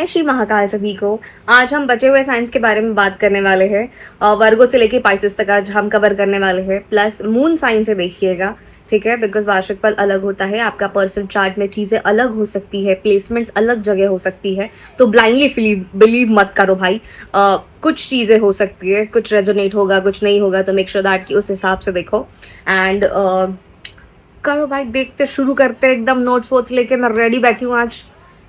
जय श्री महाकाल सभी को। आज हम बचे हुए साइंस के बारे में बात करने वाले हैं। वर्गो से लेके पाइसेस तक आज हम कवर करने वाले हैं। प्लस मून साइन से देखिएगा, ठीक है, बिकॉज वार्षिक फल अलग होता है। आपका पर्सनल चार्ट में चीज़ें अलग हो सकती है, प्लेसमेंट्स अलग जगह हो सकती है, तो ब्लाइंडली बिलीव मत करो भाई। कुछ चीज़ें हो सकती है, कुछ रेजोनेट होगा, कुछ नहीं होगा, तो मेक श्योर दैट कि उस हिसाब से देखो एंड करो भाई। देखते शुरू करते हैं, एकदम नोट्स वोट्स लेके मैं रेडी बैठी हूँ आज।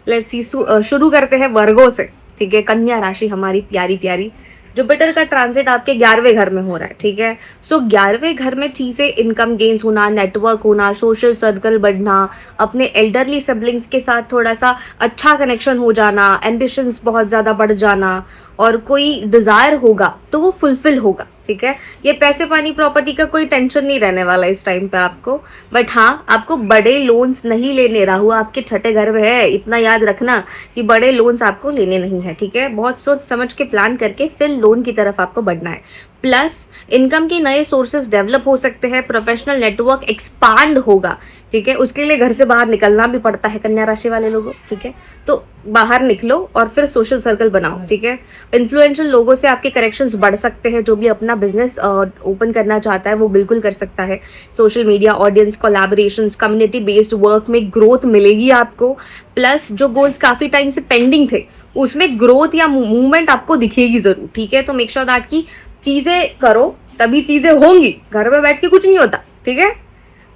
लेट्स सी, शुरू करते हैं वर्गो से, ठीक है। कन्या राशि हमारी प्यारी प्यारी। जुपिटर का ट्रांजिट आपके 11वें घर में हो रहा है, ठीक है। सो 11वें घर में चीज़ें, इनकम गेन्स होना, नेटवर्क होना, सोशल सर्कल बढ़ना, अपने एल्डरली सिबलिंग्स के साथ थोड़ा सा अच्छा कनेक्शन हो जाना, एम्बिशंस बहुत ज़्यादा बढ़ जाना, और कोई डिज़ायर होगा तो वो फुलफिल होगा, ठीक है। ये पैसे पानी प्रॉपर्टी का कोई टेंशन नहीं रहने वाला इस टाइम पे आपको। बट हाँ, आपको बड़े लोन्स नहीं लेने, राहु आपके छठे घर में है, इतना याद रखना कि बड़े लोन्स आपको लेने नहीं है, ठीक है। बहुत सोच समझ के प्लान करके फिर लोन की तरफ आपको बढ़ना है। प्लस इनकम के नए सोर्सेज डेवलप हो सकते हैं, प्रोफेशनल नेटवर्क एक्सपांड होगा, ठीक है। उसके लिए घर से बाहर निकलना भी पड़ता है कन्या राशि वाले लोगों, ठीक है। तो बाहर निकलो और फिर सोशल सर्कल बनाओ, ठीक है। इन्फ्लुएंशियल लोगों से आपके कनेक्शंस बढ़ सकते हैं। जो भी अपना बिजनेस ओपन करना चाहता है वो बिल्कुल कर सकता है। Social media audience collaborations, community based work में ग्रोथ मिलेगी आपको। प्लस जो गोल्स काफ़ी टाइम से पेंडिंग थे उसमें ग्रोथ या मूवमेंट आपको दिखेगी ज़रूर, ठीक है। तो मेक श्योर दैट की चीज़ें करो, तभी चीज़ें होंगी। घर में बैठ के कुछ नहीं होता, ठीक है।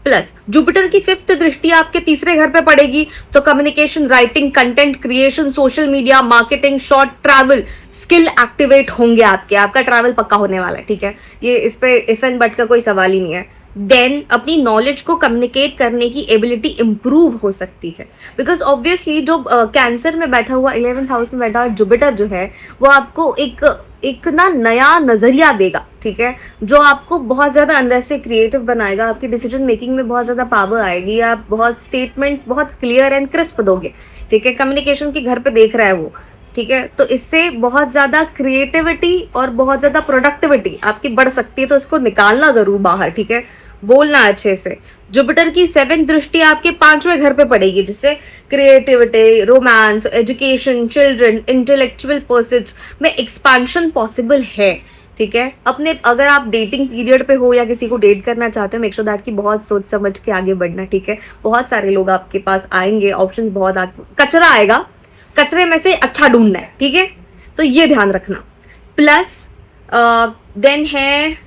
प्लस जुपिटर की 5th दृष्टि आपके 3रे घर पे पड़ेगी, तो communication, writing, content creation, social media marketing, short travel skill activate होंगे आपके। आपका ट्रैवल पक्का होने वाला है, ठीक है। ये इस पे इफ एंड बट का कोई सवाल ही नहीं है। देन अपनी नॉलेज को कम्युनिकेट करने की एबिलिटी इंप्रूव हो सकती है, बिकॉज ऑब्वियसली जो कैंसर में बैठा हुआ 11th हाउस में बैठा हुआ जुपिटर जो है वो आपको एक ना नया नज़रिया देगा, ठीक है, जो आपको बहुत ज़्यादा अंदर से क्रिएटिव बनाएगा। आपकी डिसीजन मेकिंग में बहुत ज़्यादा पावर आएगी। आप बहुत स्टेटमेंट्स बहुत क्लियर एंड क्रिस्प दोगे, ठीक है। कम्युनिकेशन के घर पे देख रहा है वो, ठीक है। तो इससे बहुत ज़्यादा क्रिएटिविटी और बहुत ज़्यादा प्रोडक्टिविटी आपकी बढ़ सकती है, तो इसको निकालना ज़रूर बाहर, ठीक है। बोलना अच्छे से। जुपिटर की 7th दृष्टि आपके 5वें घर पे पड़ेगी, जिससे creativity, romance, education, children, intellectual persons में एक्सपांशन पॉसिबल है, ठीक है। अपने अगर आप डेटिंग पीरियड पे हो या किसी को डेट करना चाहते हो, मेक श्योर दैट की बहुत सोच समझ के आगे बढ़ना, ठीक है। बहुत सारे लोग आपके पास आएंगे, ऑप्शंस बहुत कचरा आएगा, कचरे में से अच्छा ढूंढना है, ठीक है। तो ये ध्यान रखना। प्लस देन है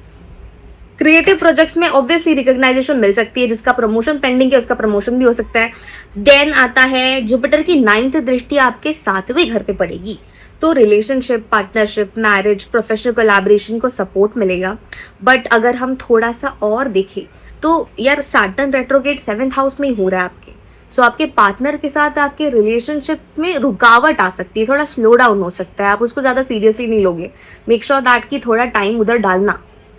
क्रिएटिव प्रोजेक्ट्स में ऑब्वियसली रिकॉग्नाइजेशन मिल सकती है। जिसका प्रमोशन पेंडिंग है उसका प्रमोशन भी हो सकता है। देन आता है जुपिटर की 9th दृष्टि आपके 7वें घर पे पड़ेगी, तो relationship, partnership, marriage, professional collaboration को सपोर्ट मिलेगा। बट अगर हम थोड़ा सा और देखें तो यार सैटर्न रेट्रोग्रेड 7th हाउस में ही हो रहा है आपके। सो आपके पार्टनर के साथ आपके रिलेशनशिप में रुकावट आ सकती है, थोड़ा स्लो डाउन हो सकता है। आप उसको ज़्यादा सीरियसली नहीं लोगे। मेक श्योर दैट की थोड़ा टाइम उधर डालना।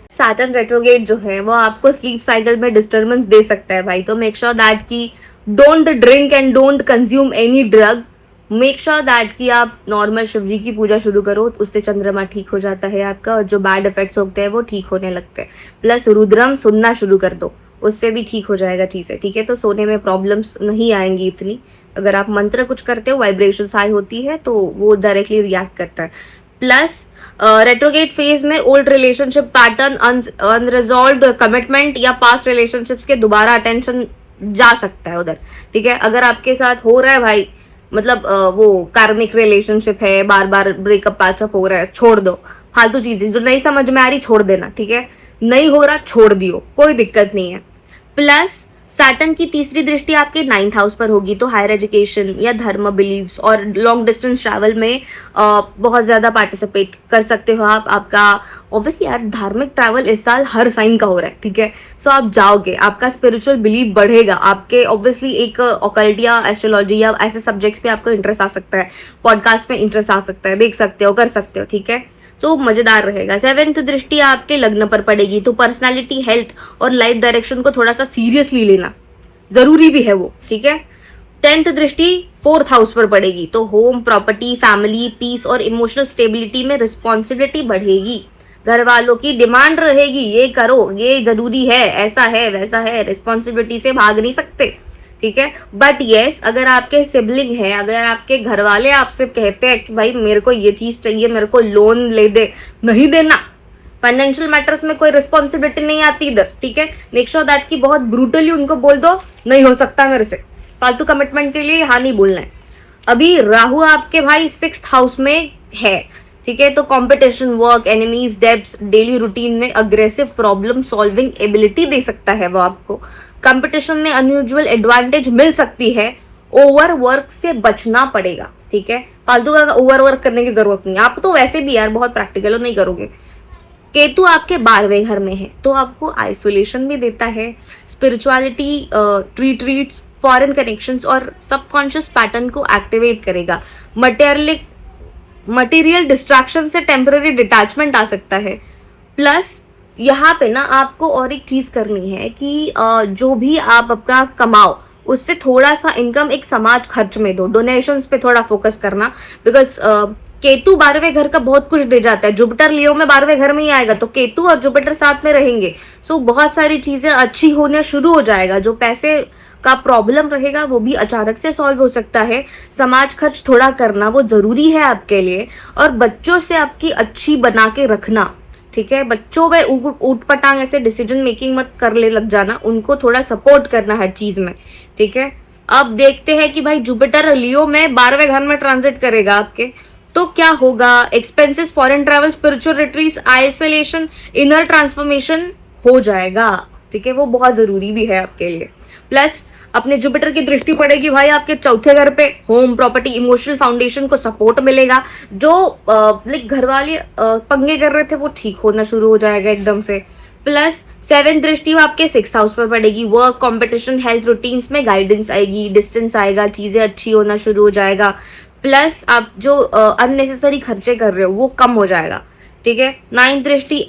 सैटर्न रेट्रोग्रेड जो है वो आपको स्लीप साइकिल में डिस्टर्बेंस दे सकता है भाई, तो मेक श्योर दैट की don't drink and don't consume any drug. Make sure that कि आप नॉर्मल शिव जी की पूजा शुरू करो, उससे चंद्रमा ठीक हो जाता है आपका, और जो बैड इफेक्ट्स होते हैं वो ठीक होने लगते हैं। प्लस रुद्रम सुनना शुरू कर दो, उससे भी ठीक हो जाएगा चीज़ें, ठीक है। तो सोने में प्रॉब्लम्स नहीं आएंगी इतनी। अगर आप मंत्र कुछ करते हो, वाइब्रेशंस हाई होती है तो वो डायरेक्टली रिएक्ट करता है। प्लस रेट्रोगेट फेज में old relationship pattern, unresolved commitment या पास्ट रिलेशनशिप्स के दोबारा अटेंशन जा सकता है उधर, ठीक है। अगर आपके साथ हो रहा है भाई, मतलब वो कार्मिक रिलेशनशिप है, बार बार ब्रेकअप पैचअप हो रहा है, छोड़ दो। फालतू चीजें जो नहीं समझ में आ रही छोड़ देना, ठीक है। नहीं हो रहा छोड़ दियो, कोई दिक्कत नहीं है। प्लस सैटर्न की 3री दृष्टि आपके 9th हाउस पर होगी, तो हायर एजुकेशन या धर्म, बिलीव्स और लॉन्ग डिस्टेंस ट्रैवल में बहुत ज़्यादा पार्टिसिपेट कर सकते हो आप। आपका ऑब्वियसली यार धार्मिक ट्रैवल इस साल हर साइन का हो रहा है, ठीक है। सो आप जाओगे, आपका स्पिरिचुअल बिलीव बढ़ेगा। आपके ऑब्वियसली एक ऑकल्ट या एस्ट्रोलॉजी या ऐसे सब्जेक्ट्स पे आपको इंटरेस्ट आ सकता है, पॉडकास्ट में इंटरेस्ट आ सकता है, देख सकते हो, कर सकते हो, ठीक है। सो मजेदार रहेगा। 7th दृष्टि आपके लग्न पर पड़ेगी, तो पर्सनालिटी, हेल्थ और लाइफ डायरेक्शन को थोड़ा सा सीरियसली लेना जरूरी भी है वो, ठीक है। 10th दृष्टि 4th हाउस पर पड़ेगी, तो होम, प्रॉपर्टी, फैमिली, पीस और इमोशनल स्टेबिलिटी में रिस्पॉन्सिबिलिटी बढ़ेगी। घर वालों की डिमांड रहेगी, ये करो, ये जरूरी है, ऐसा है, वैसा है, रिस्पॉन्सिबिलिटी से भाग नहीं सकते, ठीक है। बट येस, अगर आपके सिबलिंग है, अगर आपके घर वाले आपसे कहते हैं कि भाई मेरे को ये चीज चाहिए, मेरे को लोन ले दे, नहीं देना, फाइनेंशियल मैटर्स में कोई रिस्पॉन्सिबिलिटी नहीं आती इधर, ठीक है। मेक श्योर दैट कि बहुत ब्रूटली उनको बोल दो नहीं हो सकता मेरे से, फालतू कमिटमेंट के लिए यहाँ नहीं बोलना है। अभी राहु आपके भाई 6th हाउस में है, ठीक है। तो competition, work, enemies, debts, daily routine में अग्रेसिव प्रॉब्लम सॉल्विंग एबिलिटी दे सकता है वो आपको। कंपटीशन में अनयूजुअल एडवांटेज मिल सकती है, ओवर वर्क से बचना पड़ेगा, ठीक है। फालतू का ओवर वर्क करने की जरूरत नहीं है, आप तो वैसे भी यार बहुत प्रैक्टिकल हो, नहीं करोगे। केतु आपके 12वें घर में है तो आपको आइसोलेशन भी देता है, स्पिरिचुअलिटी, रिट्रीट्स, फॉरेन कनेक्शंस और सबकॉन्शियस पैटर्न को एक्टिवेट करेगा। मटेरियल डिस्ट्रैक्शन से टेम्पररी डिटैचमेंट आ सकता है। प्लस यहाँ पे ना आपको और एक चीज करनी है कि जो भी आप अपना कमाओ उससे थोड़ा सा इनकम एक समाज खर्च में दो, डोनेशंस पे थोड़ा फोकस करना। बिकॉज केतु 12वें घर का बहुत कुछ दे जाता है, जुपिटर लियो में 12वें घर में ही आएगा, तो केतु और जुपिटर साथ में रहेंगे, सो बहुत सारी चीजें अच्छी होने शुरू हो जाएगा। जो पैसे का प्रॉब्लम रहेगा वो भी अचानक से सॉल्व हो सकता है। समाज खर्च थोड़ा करना वो जरूरी है आपके लिए, और बच्चों से आपकी अच्छी बना के रखना, ठीक है। बच्चों में ऊट पटांग ऐसे डिसीजन मेकिंग मत कर ले लग जाना, उनको थोड़ा सपोर्ट करना हर चीज में, ठीक है। अब देखते हैं कि भाई जुपिटर लियो में 12वें घर में ट्रांजिट करेगा आपके, तो क्या होगा। Expenses, foreign travel, spiritual retreat, isolation, inner transformation हो जाएगा, ठीक है। वो बहुत जरूरी भी है आपके लिए। प्लस अपने जुपिटर की दृष्टि पड़ेगी भाई आपके 4थे घर पे, होम, प्रॉपर्टी, इमोशनल फाउंडेशन को सपोर्ट मिलेगा। जो लाइक घर वाले पंगे कर रहे थे वो ठीक होना शुरू हो जाएगा एकदम से। प्लस 7th दृष्टि आपके 6th हाउस पर पड़ेगी, वर्क, कंपटीशन, हेल्थ रूटीन्स में गाइडेंस आएगी, डिस्टेंस आएगा, चीजें अच्छी होना शुरू हो जाएगा। प्लस आप जो अननेसेसरी खर्चे कर रहे हो वो कम हो जाएगा, ठीक है। 9th दृष्टि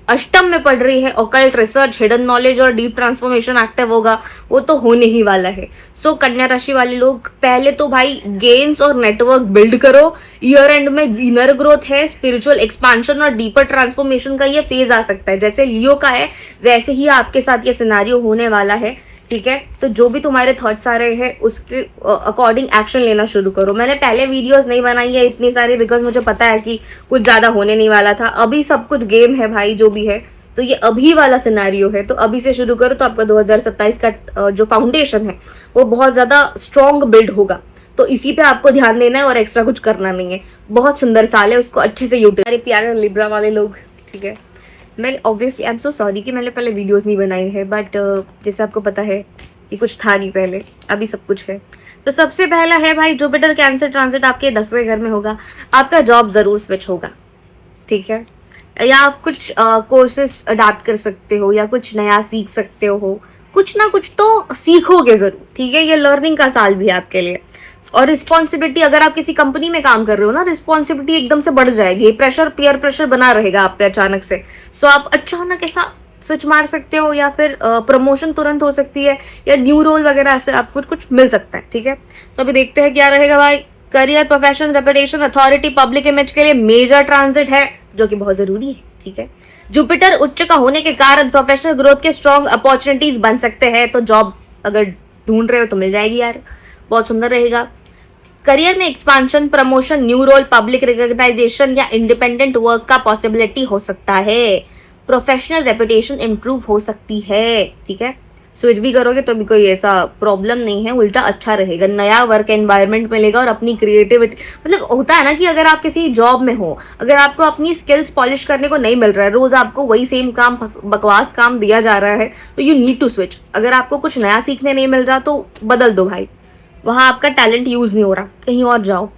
अष्टम में पड़ रही है, ऑकल्ट, रिसर्च, हिडन नॉलेज और डीप ट्रांसफॉर्मेशन एक्टिव होगा, वो तो होने ही वाला है। सो कन्या राशि वाले लोग पहले तो भाई गेन्स और नेटवर्क बिल्ड करो, ईयर एंड में इनर ग्रोथ है, स्पिरिचुअल एक्सपांशन और डीपर ट्रांसफॉर्मेशन का ये फेज आ सकता है। जैसे लियो का है वैसे ही आपके साथ ये सिनेरियो होने वाला है, ठीक है। तो जो भी तुम्हारे थॉट्स आ रहे हैं उसके अकॉर्डिंग एक्शन लेना शुरू करो। मैंने पहले वीडियोस नहीं बनाई है इतनी सारी, बिकॉज मुझे पता है कि कुछ ज़्यादा होने नहीं वाला था। अभी सब कुछ गेम है भाई, जो भी है, तो ये अभी वाला सिनेरियो है, तो अभी से शुरू करो तो आपका 2027 का जो फाउंडेशन है वो बहुत ज़्यादा स्ट्रॉन्ग बिल्ड होगा। तो इसी पे आपको ध्यान देना है और एक्स्ट्रा कुछ करना नहीं है। बहुत सुंदर साल है, उसको अच्छे से यूटिलाइज। मेरे प्यारे लिब्रा वाले लोग, ठीक है, मैं obviously I am so sorry कि मैंने पहले वीडियोस नहीं बनाई है, बट जैसे आपको पता है कि कुछ था नहीं पहले, अभी सब कुछ है। तो सबसे पहला है भाई जुपिटर कैंसर ट्रांजिट आपके 10वें घर में होगा, आपका जॉब ज़रूर स्विच होगा, ठीक है। या आप कुछ कोर्सेस अडाप्ट कर सकते हो या कुछ नया सीख सकते हो, कुछ ना कुछ तो सीखोगे ज़रूर, ठीक है। ये लर्निंग का साल भी है आपके लिए। और रिस्पॉन्सिबिलिटी, अगर आप किसी कंपनी में काम कर रहे हो ना, रिस्पॉन्सिबिलिटी एकदम से बढ़ जाएगी, प्रेशर, पीयर प्रेशर बना रहेगा आप पे अचानक से। सो आप अचानक ऐसा स्विच मार सकते हो, या फिर प्रमोशन तुरंत हो सकती है, या न्यू रोल वगैरह ऐसे आपको कुछ मिल सकता है, ठीक है। तो अभी देखते हैं क्या रहेगा भाई। Career, profession, reputation, authority, public image के लिए मेजर ट्रांजिट है, जो कि बहुत जरूरी है, ठीक है। जुपिटर उच्च का होने के कारण प्रोफेशनल ग्रोथ के स्ट्रॉन्ग अपॉर्चुनिटीज बन सकते हैं, तो जॉब अगर ढूंढ रहे हो तो मिल जाएगी यार, बहुत सुंदर रहेगा। करियर में expansion, promotion, new role, public recognisation या इंडिपेंडेंट वर्क का पॉसिबिलिटी हो सकता है। प्रोफेशनल रेपुटेशन इंप्रूव हो सकती है, ठीक है। स्विच भी करोगे तो भी कोई ऐसा प्रॉब्लम नहीं है, उल्टा अच्छा रहेगा, नया वर्क एनवायरनमेंट मिलेगा और अपनी क्रिएटिविटी, मतलब होता है ना कि अगर आप किसी जॉब में हो, अगर आपको अपनी स्किल्स पॉलिश करने को नहीं मिल रहा है, रोज आपको वही सेम काम, बकवास काम दिया जा रहा है, तो यू नीड टू स्विच। अगर आपको कुछ नया सीखने नहीं मिल रहा तो बदल दो भाई, वहाँ आपका टैलेंट यूज नहीं हो रहा, कहीं और जाओ।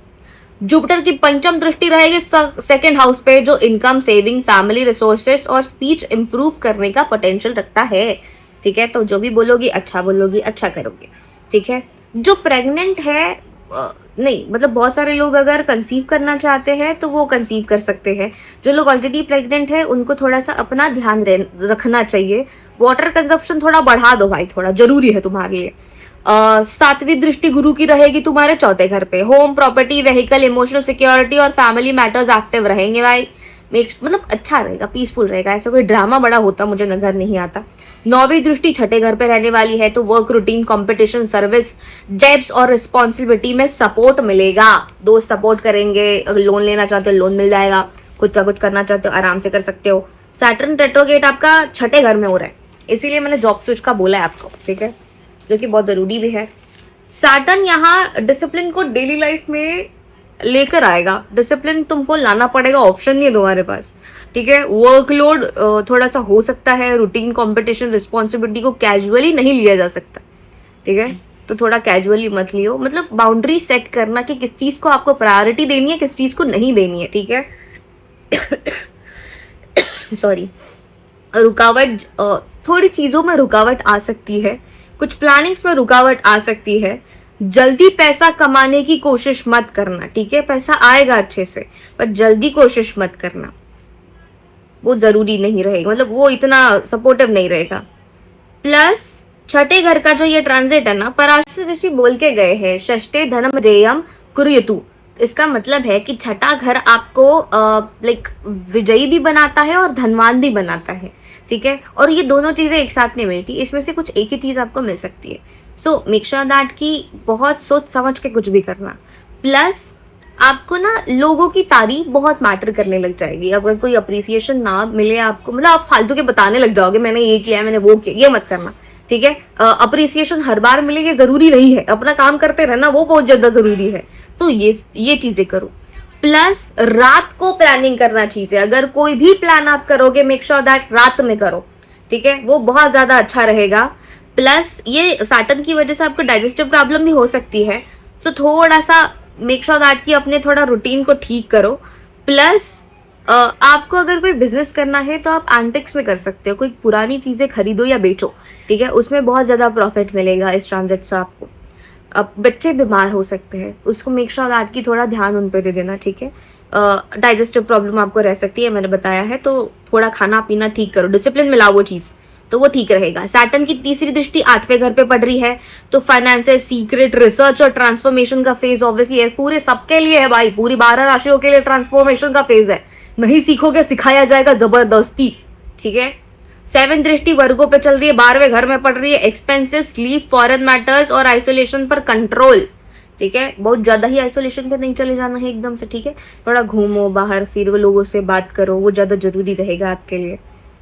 जुपिटर की पंचम दृष्टि रहेगी 2nd हाउस पे, जो इनकम, सेविंग, फैमिली रिसोर्सेस और स्पीच इंप्रूव करने का पोटेंशियल रखता है, ठीक है। तो जो भी बोलोगी अच्छा बोलोगी, अच्छा करोगे, ठीक है। जो प्रेग्नेंट है नहीं, मतलब बहुत सारे लोग अगर कंसीव करना चाहते हैं तो वो कंसीव कर सकते हैं। जो लोग ऑलरेडी प्रेग्नेंट है उनको थोड़ा सा अपना ध्यान रखना चाहिए। वाटर कंजप्शन थोड़ा बढ़ा दो भाई, थोड़ा जरूरी है तुम्हारे लिए। 7वीं दृष्टि गुरु की रहेगी तुम्हारे 4थे घर पे, home, property, vehicle, emotional security और फैमिली मैटर्स एक्टिव रहेंगे भाई। मतलब अच्छा रहेगा, पीसफुल रहेगा, ऐसा कोई ड्रामा बड़ा होता मुझे नजर नहीं आता। 9वीं दृष्टि छठे घर पे रहने वाली है, तो work routine, competition, service, debts और रिस्पॉन्सिबिलिटी में सपोर्ट मिलेगा। दोस्त सपोर्ट करेंगे, अगर लोन लेना चाहते हो लोन मिल जाएगा, खुद का कुछ करना चाहते हो आराम से कर सकते हो। सैटर्न रेट्रोगेट आपका छठे घर में हो रहा है, इसीलिए मैंने जॉब स्विच का बोला है आपको, ठीक है, जो कि बहुत जरूरी भी है। सैटर्न यहाँ डिसिप्लिन को डेली लाइफ में लेकर आएगा, डिसिप्लिन तुमको लाना पड़ेगा, ऑप्शन नहीं है तुम्हारे पास, ठीक है। वर्कलोड थोड़ा सा हो सकता है, रूटीन, कंपटीशन, रिस्पॉन्सिबिलिटी को कैजुअली नहीं लिया जा सकता, ठीक है, तो थोड़ा कैजुअली मत लियो। मतलब बाउंड्री सेट करना कि किस चीज़ को आपको प्रायोरिटी देनी है, किस चीज़ को नहीं देनी है, ठीक है। सॉरी, रुकावट, थोड़ी चीज़ों में रुकावट आ सकती है, कुछ प्लानिंग्स में रुकावट आ सकती है। जल्दी पैसा कमाने की कोशिश मत करना, ठीक है, पैसा आएगा अच्छे से, पर जल्दी कोशिश मत करना, वो जरूरी नहीं रहेगा, मतलब वो इतना सपोर्टिव नहीं रहेगा। प्लस छठे घर का जो ये ट्रांजिट है ना, पराशर ऋषि बोल के गए हैं षष्ठे धनम जेयम कुर्यतु, इसका मतलब है कि छठा घर आपको लाइक विजयी भी बनाता है और धनवान भी बनाता है, ठीक है, और ये दोनों चीज़ें एक साथ नहीं मिलती, इसमें से कुछ एक ही चीज़ आपको मिल सकती है। सो मेक श्योर दैट कि बहुत सोच समझ के कुछ भी करना। प्लस आपको ना लोगों की तारीफ बहुत मैटर करने लग जाएगी, अगर कोई अप्रिसिएशन ना मिले आपको, मतलब आप फालतू के बताने लग जाओगे मैंने ये किया, मैंने वो किया, ये मत करना, ठीक है। अप्रिसिएशन हर बार मिले ये जरूरी नहीं है, अपना काम करते रहना वो बहुत ज्यादा जरूरी है, तो ये चीजें करो। प्लस रात को प्लानिंग करना चीजें, अगर कोई भी प्लान आप करोगे मेक श्योर दैट रात में करो, ठीक है, वो बहुत ज्यादा अच्छा रहेगा। प्लस ये सैटर्न की वजह से आपको डाइजेस्टिव प्रॉब्लम भी हो सकती है, सो थोड़ा सा मेक श्योर दैट कि अपने थोड़ा रूटीन को ठीक करो। प्लस आपको अगर कोई बिजनेस करना है तो आप एंटिक्स में कर सकते हो, कोई पुरानी चीज़ें खरीदो या बेचो, ठीक है, उसमें बहुत ज़्यादा प्रॉफिट मिलेगा इस ट्रांजिट से आपको। अब बच्चे बीमार हो सकते हैं, उसको मेक श्योर दैट कि थोड़ा ध्यान उन पे दे देना, ठीक है। डाइजेस्टिव प्रॉब्लम आपको रह सकती है, मैंने बताया है, तो थोड़ा खाना पीना ठीक करो, डिसिप्लिन में लाओ वो चीज़, तो वो ठीक रहेगा। सैटर्न की तीसरी दृष्टि 8वें घर पे पड़ रही है, तो फाइनेंस, सीक्रेट, रिसर्च और ट्रांसफॉर्मेशन का फेज ऑब्वियसली है, पूरे सबके लिए है भाई, पूरी 12 राशियों के लिए ट्रांसफॉर्मेशन का फेज है, नहीं सीखोगे सिखाया जाएगा जबरदस्ती, ठीक है। 7th दृष्टि वर्गों पे चल रही है, 12वें घर में पड़ रही है, एक्सपेंसेस, स्लीप, फॉरेन मैटर्स और आइसोलेशन पर कंट्रोल, ठीक है, बहुत ज्यादा ही आइसोलेशन पे नहीं चले जाना है एकदम से, ठीक है, थोड़ा घूमो बाहर, फिर वो लोगों से बात करो, वो ज्यादा जरूरी रहेगा आपके लिए,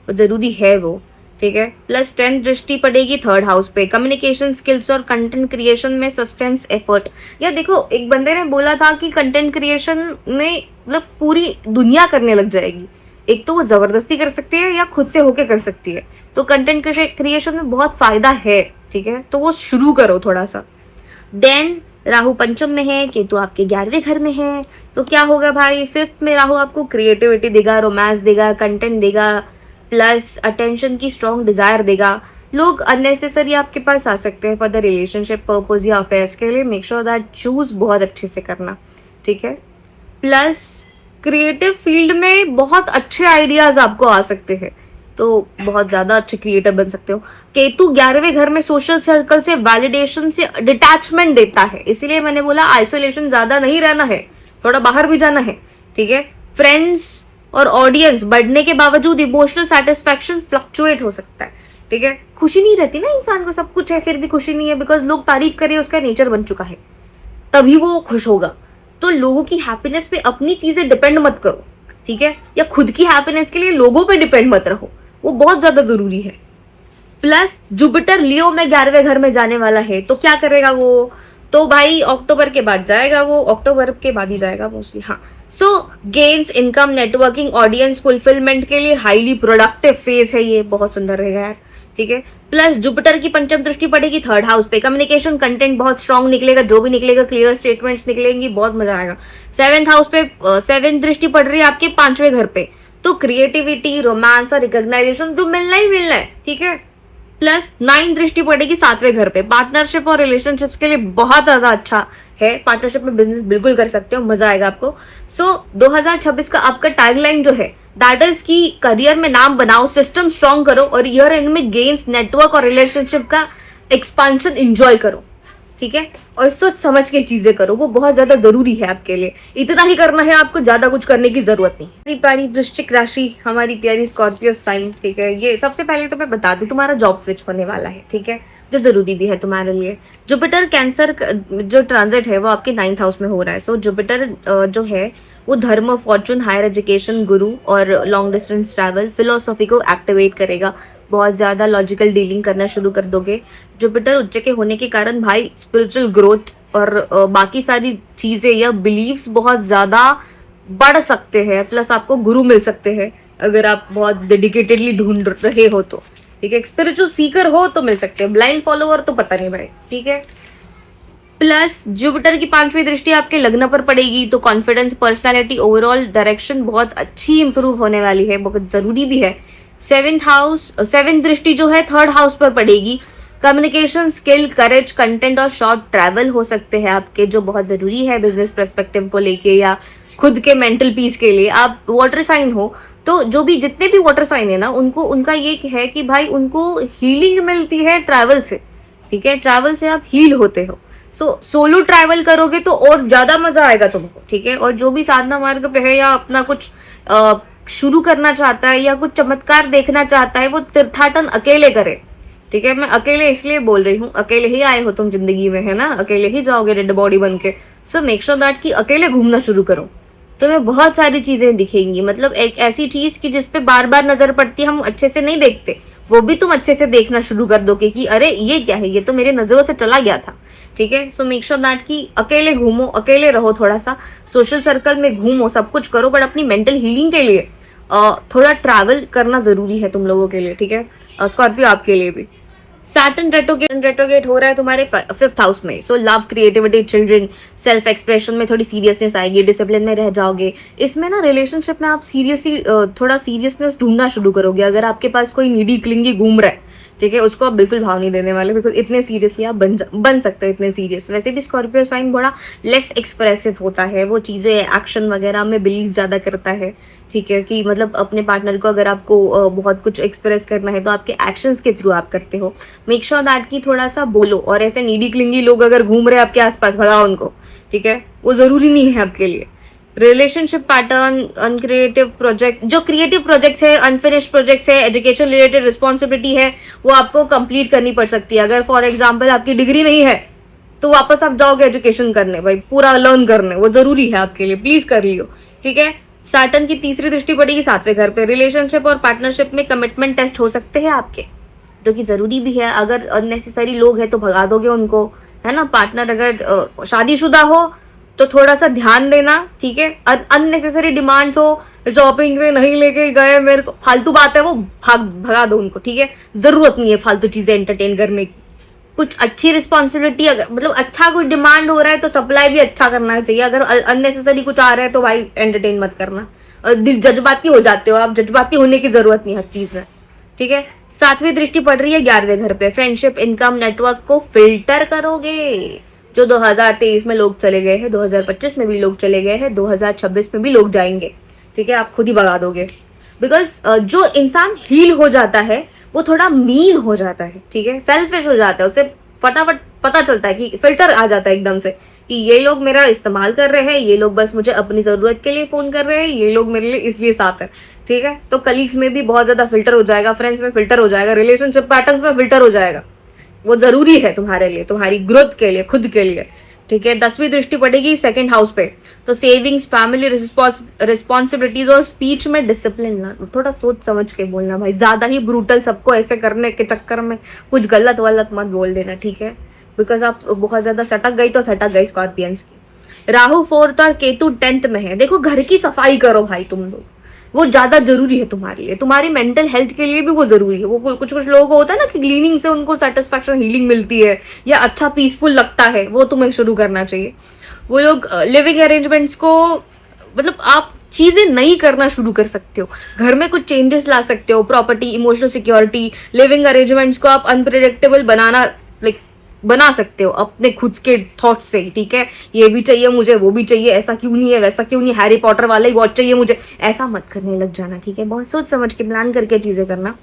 वो जरूरी है वो, ठीक है। प्लस 10th दृष्टि पड़ेगी 3rd हाउस पे, कम्युनिकेशन स्किल्स और कंटेंट क्रिएशन में सस्टेंस एफर्ट। या देखो, एक बंदे ने बोला था कि कंटेंट क्रिएशन में मतलब पूरी दुनिया करने लग जाएगी, एक तो वो जबरदस्ती कर सकती है या खुद से होके कर सकती है, तो कंटेंट क्रिएशन में बहुत फायदा है, ठीक है, तो वो शुरू करो थोड़ा सा। देन राहु पंचम में है, केतु आपके 11वें घर में है, तो क्या होगा भाई, 5th में राहु आपको क्रिएटिविटी देगा, रोमांस देगा, कंटेंट देगा, प्लस अटेंशन की स्ट्रॉन्ग डिजायर देगा। लोग अननेसेसरी आपके पास आ सकते हैं फॉर द रिलेशनशिप पर्पज या अफेयर्स के लिए, मेक श्योर दैट चूज बहुत अच्छे से करना, ठीक है। प्लस क्रिएटिव फील्ड में बहुत अच्छे आइडियाज आपको आ सकते हैं, तो बहुत ज़्यादा अच्छे क्रिएटर बन सकते हो। केतु 11वें घर में सोशल सर्कल से, वैलिडेशन से डिटैचमेंट देता है, इसीलिए मैंने बोला आइसोलेशन ज़्यादा नहीं रहना है, थोड़ा बाहर भी जाना है, ठीक है। फ्रेंड्स और ऑडियंस बढ़ने के बावजूद इमोशनल सेटिस्फैक्शन फ्लक्चुएट हो सकता है, ठीक है, खुशी नहीं रहती ना इंसान को, सब कुछ है फिर भी खुशी नहीं है, बिकॉज लोग तारीफ करें उसका नेचर बन चुका है, तभी वो खुश होगा। तो लोगों की हैप्पीनेस पे अपनी चीजें डिपेंड मत करो, ठीक है, या खुद की हैप्पीनेस के लिए लोगों पे डिपेंड मत रहो, वो बहुत ज्यादा जरूरी है। प्लस जुपिटर लियो में 11वें घर में जाने वाला है, तो क्या करेगा वो, तो भाई अक्टूबर के बाद जाएगा वो, अक्टूबर के बाद ही जाएगा मोस्टली, हाँ। So gains, income, networking, audience fulfilment के लिए हाईली प्रोडक्टिव फेज है ये, बहुत सुंदर रहेगा यार, ठीक है। प्लस जुपिटर की पंचम दृष्टि पड़ेगी 3rd हाउस पे, कम्युनिकेशन कंटेंट बहुत स्ट्रांग निकलेगा, जो भी निकलेगा क्लियर स्टेटमेंट्स निकलेंगी, बहुत मजा आएगा। 7th हाउस पे 7th दृष्टि पड़ रही है आपके 5वें घर पे, तो क्रिएटिविटी, रोमांस और रिकॉग्नाइजेशन जो मिलना ही मिलना है, ठीक है। प्लस 9th दृष्टि पड़ेगी 7वें घर पे, पार्टनरशिप और रिलेशनशिप्स के लिए बहुत ज्यादा अच्छा है, पार्टनरशिप में बिजनेस बिल्कुल कर सकते हो, मजा आएगा आपको। सो 2026 का आपका टैगलाइन जो है दैट इज की करियर में नाम बनाओ, सिस्टम स्ट्रॉन्ग करो और ईयर एंड में गेन्स, नेटवर्क और रिलेशनशिप का एक्सपांशन एंजॉय करो, ठीक है। और सोच समझ के चीजें करो, वो बहुत ज्यादा जरूरी है आपके लिए। इतना ही करना है आपको, ज्यादा कुछ करने की जरूरत नहीं। हमारी प्यारी वृश्चिक राशि, हमारी प्यारी स्कॉर्पियो साइन, ठीक है। ये सबसे पहले तो मैं बता दूं, तुम्हारा जॉब स्विच होने वाला है, ठीक है, जो जरूरी भी है तुम्हारे लिए। जुपिटर कैंसर जो ट्रांजिट है वो आपके 9th हाउस में हो रहा है। सो जुपिटर जो है वो धर्म, फॉर्चून, हायर एजुकेशन, गुरु और लॉन्ग डिस्टेंस ट्रैवल, फिलोसॉफी को एक्टिवेट करेगा। बहुत ज़्यादा लॉजिकल डीलिंग करना शुरू कर दोगे। जुपिटर उच्च के होने के कारण भाई स्पिरिचुअल ग्रोथ और बाकी सारी चीज़ें या बिलीव्स बहुत ज़्यादा बढ़ सकते हैं। प्लस आपको गुरु मिल सकते हैं अगर आप बहुत डेडिकेटेडली ढूंढ रहे हो तो, ठीक है। स्पिरिचुअल सीकर हो तो मिल सकते हैं, ब्लाइंड फॉलोअर तो पता नहीं भाई, ठीक है। प्लस जुपिटर की 5वीं दृष्टि आपके लग्न पर पड़ेगी, तो कॉन्फिडेंस, पर्सनालिटी, ओवरऑल डायरेक्शन बहुत अच्छी इंप्रूव होने वाली है, बहुत जरूरी भी है। 7th दृष्टि जो है 3rd हाउस पर पड़ेगी। कम्युनिकेशन स्किल, करेज, कंटेंट और शॉर्ट ट्रैवल हो सकते हैं आपके, जो बहुत जरूरी है बिजनेस पर्सपेक्टिव को लेके या खुद के मेंटल पीस के लिए। आप वाटर साइन हो तो जो भी जितने भी वाटर साइन है ना, उनको उनका ये है कि भाई उनको हीलिंग मिलती है ट्रैवल से, ठीक है। ट्रैवल से आप हील होते हो। सोलो ट्रैवल करोगे तो और ज्यादा मजा आएगा तुमको, ठीक है। और जो भी साधना मार्ग पे है या अपना कुछ शुरू करना चाहता है या कुछ चमत्कार देखना चाहता है, वो तीर्थाटन अकेले करे, ठीक है। मैं अकेले इसलिए बोल रही हूँ, अकेले ही आए हो तुम जिंदगी में, है ना, अकेले ही जाओगे डेड बॉडी बन के। सो मेक श्योर दैट कि अकेले घूमना शुरू करो, तुम्हें बहुत सारी चीजें दिखेंगी। मतलब एक ऐसी चीज की जिसपे बार बार नजर पड़ती है, हम अच्छे से नहीं देखते, वो भी तुम अच्छे से देखना शुरू कर दोगे कि अरे ये क्या है, ये तो मेरे नजरों से चला गया था, ठीक है। सो मेक श्योर दैट कि अकेले घूमो, अकेले रहो, थोड़ा सा सोशल सर्कल में घूमो, सब कुछ करो, बट अपनी मेंटल हीलिंग के लिए थोड़ा ट्रैवल करना जरूरी है तुम लोगों के लिए, ठीक है। स्कॉर्पियो आपके लिए भी। सैटर्न रेट्रोगेट हो रहा है तुम्हारे 5th हाउस में। So love, creativity, children, self expression में थोड़ी सीरियसनेस आएगी, डिसिप्लिन में रह जाओगे। इसमें ना रिलेशनशिप में आप सीरियसली थोड़ा सीरियसनेस ढूंढना शुरू करोगे। अगर आपके पास कोई नीडी क्लिंगी घूम रहा है, ठीक है, उसको आप बिल्कुल भाव नहीं देने वाले, बिकॉज इतने सीरियसली आप बन सकते हो, इतने सीरियस। वैसे भी स्कॉर्पियो साइन बड़ा लेस एक्सप्रेसिव होता है, वो चीज़ें एक्शन वगैरह में बिलीव ज़्यादा करता है, ठीक है। कि मतलब अपने पार्टनर को अगर आपको बहुत कुछ एक्सप्रेस करना है तो आपके एक्शंस के थ्रू आप करते हो। मेक श्योर दैट कि थोड़ा सा बोलो। और ऐसे नीडी क्लिंगी लोग अगर घूम रहे हैं आपके आसपास, भगाओ उनको, ठीक है, वो ज़रूरी नहीं है आपके लिए। रिलेशनशिप पैटर्न, अनक्रिएटिव प्रोजेक्ट, जो क्रिएटिव प्रोजेक्ट्स है, अनफिनिश्ड प्रोजेक्ट्स है, एजुकेशन रिलेटेड रिस्पॉन्सिबिलिटी है, वो आपको कंप्लीट करनी पड़ सकती है। अगर फॉर एग्जांपल आपकी डिग्री नहीं है तो वापस आप जाओगे एजुकेशन करने, भाई पूरा लर्न करने, वो जरूरी है आपके लिए, प्लीज कर लियो, ठीक है। सैटर्न की 3री दृष्टि पड़ेगी 7वें घर पे। रिलेशनशिप और पार्टनरशिप में कमिटमेंट टेस्ट हो सकते हैं आपके, जो कि जरूरी भी है। अगर अननेसेसरी लोग हैं तो भगा दोगे उनको, है ना। पार्टनर अगर शादीशुदा हो तो थोड़ा सा ध्यान देना, ठीक है। अननेसेसरी डिमांड्स हो, शॉपिंग में नहीं लेके गए, मेरे को फालतू बात है, वो भगा दो उनको, ठीक है। जरूरत नहीं है फालतू चीजें एंटरटेन करने की। कुछ अच्छी रिस्पॉन्सिबिलिटी, मतलब अच्छा कुछ डिमांड हो रहा है तो सप्लाई भी अच्छा करना चाहिए। अगर अननेसेसरी कुछ आ रहा है तो भाई एंटरटेन मत करना, दिल जज्बाती हो जाते हो आप, जज्बाती होने की जरूरत नहीं हर चीज में, ठीक है। 7वीं दृष्टि पड़ रही है 11वें घर पे। फ्रेंडशिप, इनकम, नेटवर्क को फिल्टर करोगे। जो 2023 में लोग चले गए हैं, 2025 में भी लोग चले गए हैं, 2026 में भी लोग जाएंगे, ठीक है। आप खुद ही भगा दोगे, बिकॉज जो इंसान हील हो जाता है वो थोड़ा मीन हो जाता है, ठीक है, सेल्फिश हो जाता है। उसे फटाफट पता चलता है कि फिल्टर आ जाता है एकदम से कि ये लोग मेरा इस्तेमाल कर रहे हैं, ये लोग बस मुझे अपनी ज़रूरत के लिए फ़ोन कर रहे हैं, ये लोग मेरे लिए इसलिए साथ है, ठीक है। तो कलीग्स में भी बहुत ज़्यादा फिल्टर हो जाएगा, फ्रेंड्स में फिल्टर हो जाएगा, रिलेशनशिप पैटर्न्स में फिल्टर हो जाएगा। वो ज़रूरी है तुम्हारे लिए, तुम्हारी ग्रोथ के लिए, खुद के लिए, ठीक है। 10वीं दृष्टि पड़ेगी 2nd हाउस पे। तो सेविंग्स, फैमिली रिस्पॉन्सिबिलिटीज और स्पीच में डिसिप्लिन ना, थोड़ा सोच समझ के बोलना भाई, ज्यादा ही ब्रूटल सबको ऐसे करने के चक्कर में कुछ गलत वलत मत बोल देना, ठीक है। बिकॉज आप बहुत ज्यादा सटक गई तो सटक गई स्कॉर्पियंस की। राहु 4th और केतु 10th में है। देखो घर की सफाई करो भाई तुम लोग, वो ज्यादा जरूरी है तुम्हारे लिए, तुम्हारी मेंटल हेल्थ के लिए भी वो जरूरी है। वो कुछ लोगों को होता है ना कि क्लीनिंग से उनको सेटिस्फैक्शन, हीलिंग मिलती है या अच्छा पीसफुल लगता है, वो तुम्हें शुरू करना चाहिए। वो लोग लिविंग अरेंजमेंट्स को, मतलब आप चीजें नई करना शुरू कर सकते हो, घर में कुछ चेंजेस ला सकते हो, property, emotional security, living arrangements को आप अनप्रिडिक्टेबल बना सकते हो अपने खुद के थॉट से, ठीक है। ये भी चाहिए मुझे, वो भी चाहिए, ऐसा क्यों नहीं है, वैसा क्यों नहीं, हैरी पॉटर वाला ही वॉच चाहिए मुझे, ऐसा मत करने लग जाना, ठीक है। बहुत सोच समझ के प्लान करके चीजें करना,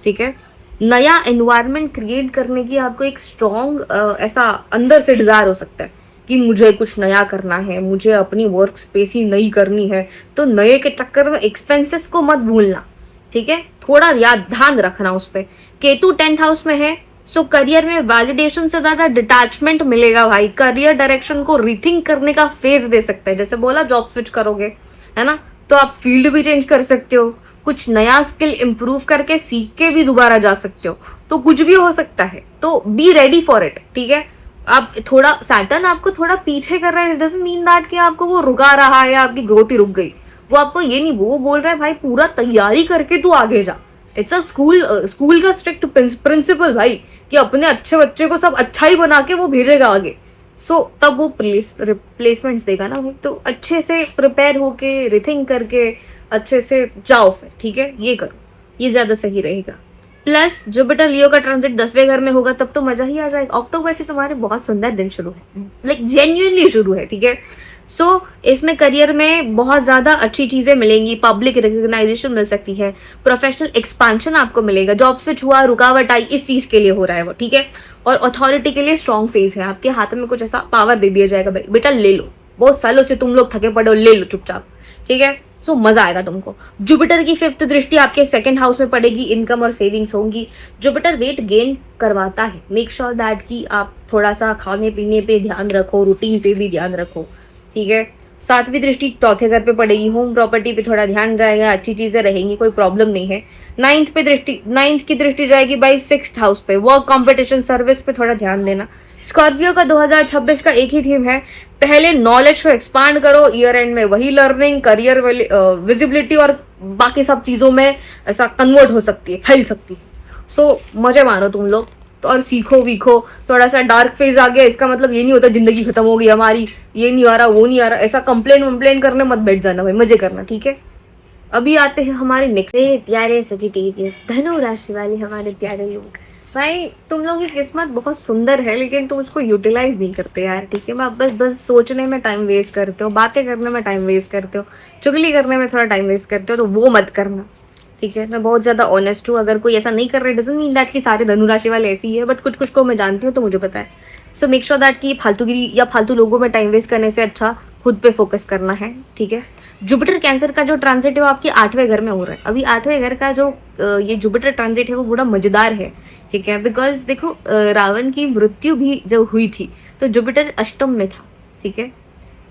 ठीक है। नया एनवायरनमेंट क्रिएट करने की आपको एक स्ट्रॉन्ग ऐसा अंदर से डिज़ायर हो सकता है कि मुझे कुछ नया करना है, मुझे अपनी वर्क स्पेस ही नई करनी है। तो नए के चक्कर में एक्सपेंसेस को मत भूलना, ठीक है, थोड़ा याद ध्यान रखना उस पर। केतु 10th हाउस में है, सो करियर में वैलिडेशन से ज़्यादा डिटैचमेंट मिलेगा भाई। करियर डायरेक्शन को रीथिंक करने का फेज दे सकता है। जैसे बोला जॉब स्विच करोगे, है ना, तो आप फील्ड भी चेंज कर सकते हो, कुछ नया स्किल इम्प्रूव करके सीख के भी दोबारा जा सकते हो, तो कुछ भी हो सकता है। तो बी रेडी फॉर इट, ठीक है। आप थोड़ा सैटर्न आपको थोड़ा पीछे कर रहा है, डजंट मीन दैट कि आपको वो रुका रहा है या आपकी ग्रोथ ही रुक गई। वो आपको ये नहीं, वो बोल रहा है भाई पूरा तैयारी करके तू आगे जा। इट्स अ स्कूल का स्ट्रिक्ट प्रिंसिपल भाई, कि अपने अच्छे बच्चे को सब अच्छा ही बना के वो भेजेगा आगे। सो तब वो प्लेसमेंट्स देगा ना भाई। तो अच्छे से प्रिपेयर होके रिथिंक करके अच्छे से जाओ फिर, ठीक है, ये करो, ये ज़्यादा सही रहेगा। प्लस जुपिटर लियो का ट्रांजिट 10वें घर में होगा, तब तो मजा ही आ जाएगा। अक्टूबर से तुम्हारे बहुत सुंदर दिन शुरू है, लाइक जेन्युइनली शुरू है, ठीक है। सो इसमें करियर में बहुत ज़्यादा अच्छी चीज़ें मिलेंगी, पब्लिक रिकग्नाइजेशन मिल सकती है, प्रोफेशनल एक्सपांशन आपको मिलेगा। जॉब स्विच हुआ, रुकावट आई, इस चीज़ के लिए हो रहा है वो, ठीक है। और अथॉरिटी के लिए स्ट्रॉन्ग फेज है, आपके हाथ में कुछ ऐसा पावर दे दिया जाएगा, भाई बेटा ले लो, बहुत सालों से तुम लोग थके पड़े हो, ले लो चुपचाप, ठीक है। सो मजा आएगा तुमको। जुपिटर की 5th दृष्टि आपके 2nd हाउस में पड़ेगी, इनकम और सेविंग्स होंगी। जुपिटर वेट गेन करवाता है, मेक श्योर दैट कि आप थोड़ा सा खाने पीने पे ध्यान रखो, रूटीन पे भी ध्यान रखो, ठीक है। 7वीं दृष्टि 4थे घर पे पड़ेगी, होम प्रॉपर्टी पे थोड़ा ध्यान जाएगा, अच्छी चीज़ें रहेंगी, कोई प्रॉब्लम नहीं है। 9th की दृष्टि जाएगी भाई 6th हाउस पे, वर्क कंपटीशन सर्विस पे थोड़ा ध्यान देना। स्कॉर्पियो का 2026 का एक ही थीम है, पहले नॉलेज को एक्सपांड करो, ईयर एंड में वही लर्निंग, करियर विजिबिलिटी और बाकी सब चीज़ों में ऐसा कन्वर्ट हो सकती है, फैल सकती है। सो मजे मारो तुम लोग तो, और सीखो वीखो। थोड़ा सा डार्क फेज आ गया, इसका मतलब ये नहीं होता जिंदगी खत्म हो गई हमारी, ये नहीं आ रहा, वो नहीं आ रहा, ऐसा कंप्लेन करने मत बैठ जाना भाई, मजे करना, ठीक है। अभी आते हैं हमारे नेक्स्ट प्यारे सजिटेरियस धनु राशि वाले हमारे प्यारे लोग। भाई तुम लोगों की किस्मत बहुत सुंदर है, लेकिन तुम उसको यूटिलाइज नहीं करते यार, ठीक है। बस सोचने में टाइम वेस्ट करते हो, बातें करने में टाइम वेस्ट करते हो, चुगली करने में थोड़ा टाइम वेस्ट करते हो, तो वो मत करना, ठीक है। मैं बहुत ज़्यादा ऑनेस्ट हूँ, अगर कोई ऐसा नहीं कर रहा है डजंट मीन दैट कि सारे धनु राशि वाले ऐसे ही है, बट कुछ को मैं जानती हूँ तो मुझे पता है। सो मेक श्योर दैट कि फालतूगिरी या फालतू लोगों में टाइम वेस्ट करने से अच्छा खुद पे फोकस करना है, ठीक है। जुपिटर कैंसर का जो ट्रांजिट है वो आपके 8वें घर में हो रहा है। अभी 8वें घर का जो ये जुपिटर ट्रांजिट है वो बड़ा मज़ेदार है, ठीक है। बिकॉज देखो रावण की मृत्यु भी जब हुई थी तो जुपिटर अष्टम में था, ठीक है।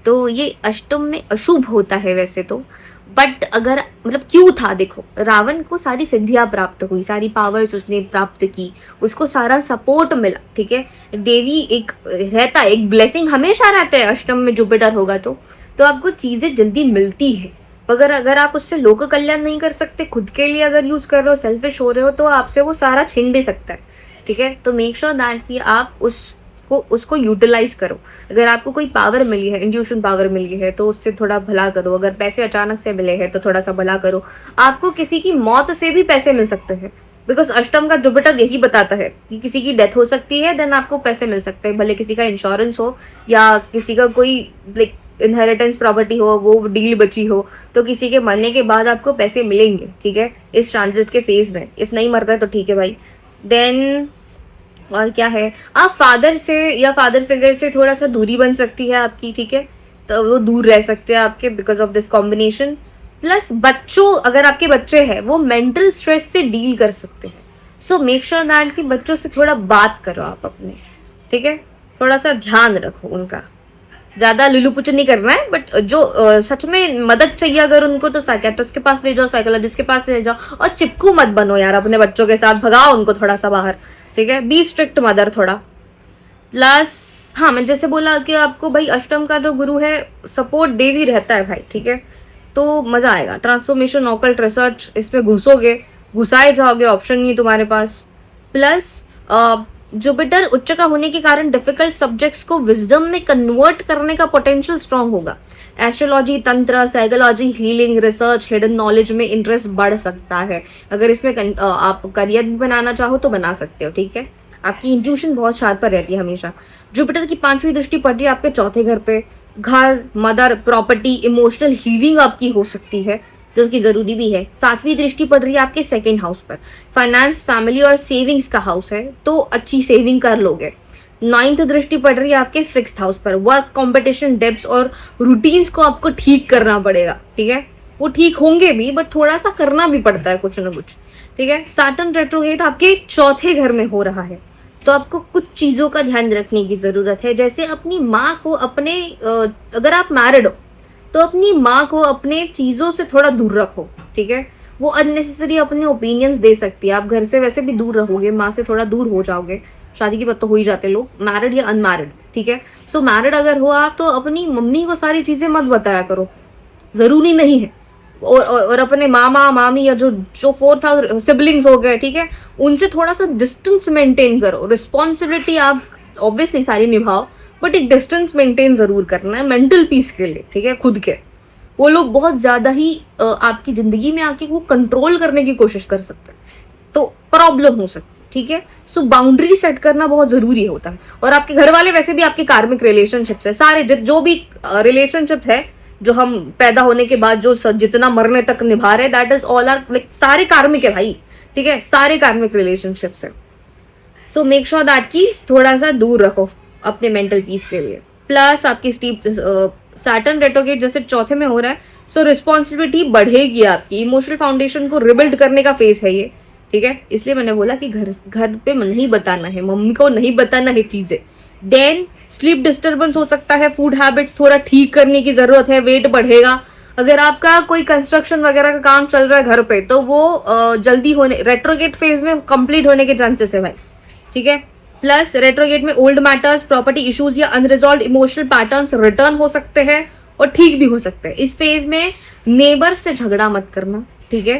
तो ये अष्टम में अशुभ होता है वैसे तो, बट अगर मतलब क्यों था, देखो रावण को सारी सिद्धियां प्राप्त हुई, सारी पावर्स उसने प्राप्त की, उसको सारा सपोर्ट मिला, ठीक है। देवी एक रहता है, एक ब्लेसिंग हमेशा रहता है अष्टम में जुपिटर होगा तो आपको चीज़ें जल्दी मिलती है। मगर अगर आप उससे लोक कल्याण नहीं कर सकते, खुद के लिए अगर यूज़ कर रहे हो, सेल्फिश हो रहे हो, तो आपसे वो सारा छीन भी सकता है, ठीक है। तो मेक श्योर दैट कि आप उसको यूटिलाइज करो। अगर आपको कोई पावर मिली है, इंट्यूशन पावर मिली है, तो उससे थोड़ा भला करो। अगर पैसे अचानक से मिले हैं तो थोड़ा सा भला करो। आपको किसी की मौत से भी पैसे मिल सकते हैं, बिकॉज अष्टम का जुपिटर यही बताता है कि किसी की डेथ हो सकती है, देन आपको पैसे मिल सकते हैं, भले किसी का इंश्योरेंस हो या किसी का कोई लाइक इनहेरिटेंस प्रॉपर्टी हो, वो डील बची हो, तो किसी के मरने के बाद आपको पैसे मिलेंगे, ठीक है, इस ट्रांजिट के फेज में। इफ नहीं मरता है तो ठीक है भाई। देन और क्या है, आप फादर से या फादर फिगर से थोड़ा सा दूरी बन सकती है आपकी, ठीक है, तो वो दूर रह सकते हैं आपके because of this combination. Plus बच्चों, अगर आपके बच्चे हैं वो मेंटल स्ट्रेस से डील कर सकते हैं। सो मेक श्योर दैट कि बच्चों से थोड़ा बात करो आप अपने, ठीक है, थोड़ा सा ध्यान रखो उनका। ज़्यादा लुलू पुचू नहीं करना है, बट जो सच में मदद चाहिए अगर उनको, तो साइकेट्रिस्ट के पास ले जाओ, साइकोलॉजिस्ट के पास ले जाओ। और चिपकू मत बनो यार अपने बच्चों के साथ, भगाओ उनको थोड़ा सा बाहर, ठीक है। बी स्ट्रिक्ट मदर थोड़ा। प्लस हाँ, मैं जैसे बोला कि आपको भाई अष्टम का जो गुरु है सपोर्ट दे भी रहता है भाई, ठीक है। तो मज़ा आएगा। ट्रांसफॉर्मेशन, ऑकल्ट रिसर्च, इसमें घुसोगे, घुसाए जाओगे, ऑप्शन नहीं तुम्हारे पास। प्लस जुपिटर उच्च का होने के कारण डिफिकल्ट सब्जेक्ट्स को विजडम में कन्वर्ट करने का पोटेंशियल स्ट्रांग होगा। एस्ट्रोलॉजी, तंत्र, psychology, healing, research, hidden knowledge में इंटरेस्ट बढ़ सकता है। अगर इसमें आप करियर भी बनाना चाहो तो बना सकते हो, ठीक है। आपकी इंट्यूशन बहुत शार्प पर रहती है हमेशा। जुपिटर की 5वीं दृष्टि पड़ रही है आपके 4थे घर पे। घर, मदर, प्रॉपर्टी, इमोशनल हीलिंग आपकी हो सकती है, जो कि जरूरी भी है। 7वीं दृष्टि पड़ रही है आपके सेकंड हाउस पर, फाइनेंस, फैमिली और सेविंग्स का हाउस है, तो अच्छी सेविंग कर लोगे। 9th दृष्टि पड़ रही है आपके 6th हाउस पर, वर्क, कंपटीशन, डेब्ट्स और रूटीन्स को आपको ठीक करना पड़ेगा, ठीक है। वो ठीक होंगे भी, बट थोड़ा सा करना भी पड़ता है कुछ ना कुछ, ठीक है। सैटर्न रेट्रोग्रेड आपके चौथे घर में हो रहा है, तो आपको कुछ चीज़ों का ध्यान रखने की ज़रूरत है, जैसे अपनी माँ को अपने अगर आप मैरिड हो तो अपनी माँ को अपने चीज़ों से थोड़ा दूर रखो, ठीक है। वो अननेसेसरी अपने ओपिनियंस दे सकती है, आप घर से वैसे भी दूर रहोगे, माँ से थोड़ा दूर हो जाओगे, शादी की बात तो हो ही जाते लोग, मैरिड या अनमैरिड, ठीक है। सो मैरिड अगर हो आप, तो अपनी मम्मी को सारी चीज़ें मत बताया करो, ज़रूरी नहीं है। और अपने मामा मामी या जो जो 4th सिबलिंग्स हो गए, ठीक है, उनसे थोड़ा सा डिस्टेंस मेंटेन करो। रिस्पॉन्सिबिलिटी आप ऑब्वियसली सारी निभाओ, बट एक डिस्टेंस मेंटेन ज़रूर करना है मेंटल पीस के लिए, ठीक है, खुद के। वो लोग बहुत ज़्यादा ही आपकी ज़िंदगी में आके वो कंट्रोल करने की कोशिश कर सकते हैं, तो प्रॉब्लम हो सकती है, ठीक है। सो बाउंड्री सेट करना बहुत ज़रूरी होता है। और आपके घर वाले वैसे भी आपके कार्मिक रिलेशनशिप्स है, सारे जो भी रिलेशनशिप है जो हम पैदा होने के बाद जो जितना मरने तक निभा रहे, that is all are like सारे कार्मिक है भाई, ठीक है, सारे कार्मिक रिलेशनशिप्स है। सो मेक श्योर दैट की थोड़ा सा दूर रखो अपने मेंटल पीस के लिए। प्लस आपकी सैटर्न रेट्रोग्रेड जैसे चौथे में हो रहा है, सो रिस्पॉन्सिबिलिटी बढ़ेगी आपकी, इमोशनल फाउंडेशन को रिबिल्ड करने का फेज है ये, ठीक है। इसलिए मैंने बोला कि घर पे नहीं बताना है, मम्मी को नहीं बताना है चीज़ें। देन स्लीप डिस्टर्बेंस हो सकता है, फूड हैबिट्स थोड़ा ठीक करने की ज़रूरत है, वेट बढ़ेगा। अगर आपका कोई कंस्ट्रक्शन वगैरह का काम चल रहा है घर पे, तो वो जल्दी होने, रेट्रोगेट फेज में कंप्लीट होने के चांसेस है भाई, ठीक है। प्लस रेट्रोगेट में ओल्ड मैटर्स, प्रॉपर्टी इश्यूज या अनरिजॉल्व इमोशनल पैटर्न्स रिटर्न हो सकते हैं और ठीक भी हो सकते हैं। इस फेज में नेबर्स से झगड़ा मत करना, ठीक है।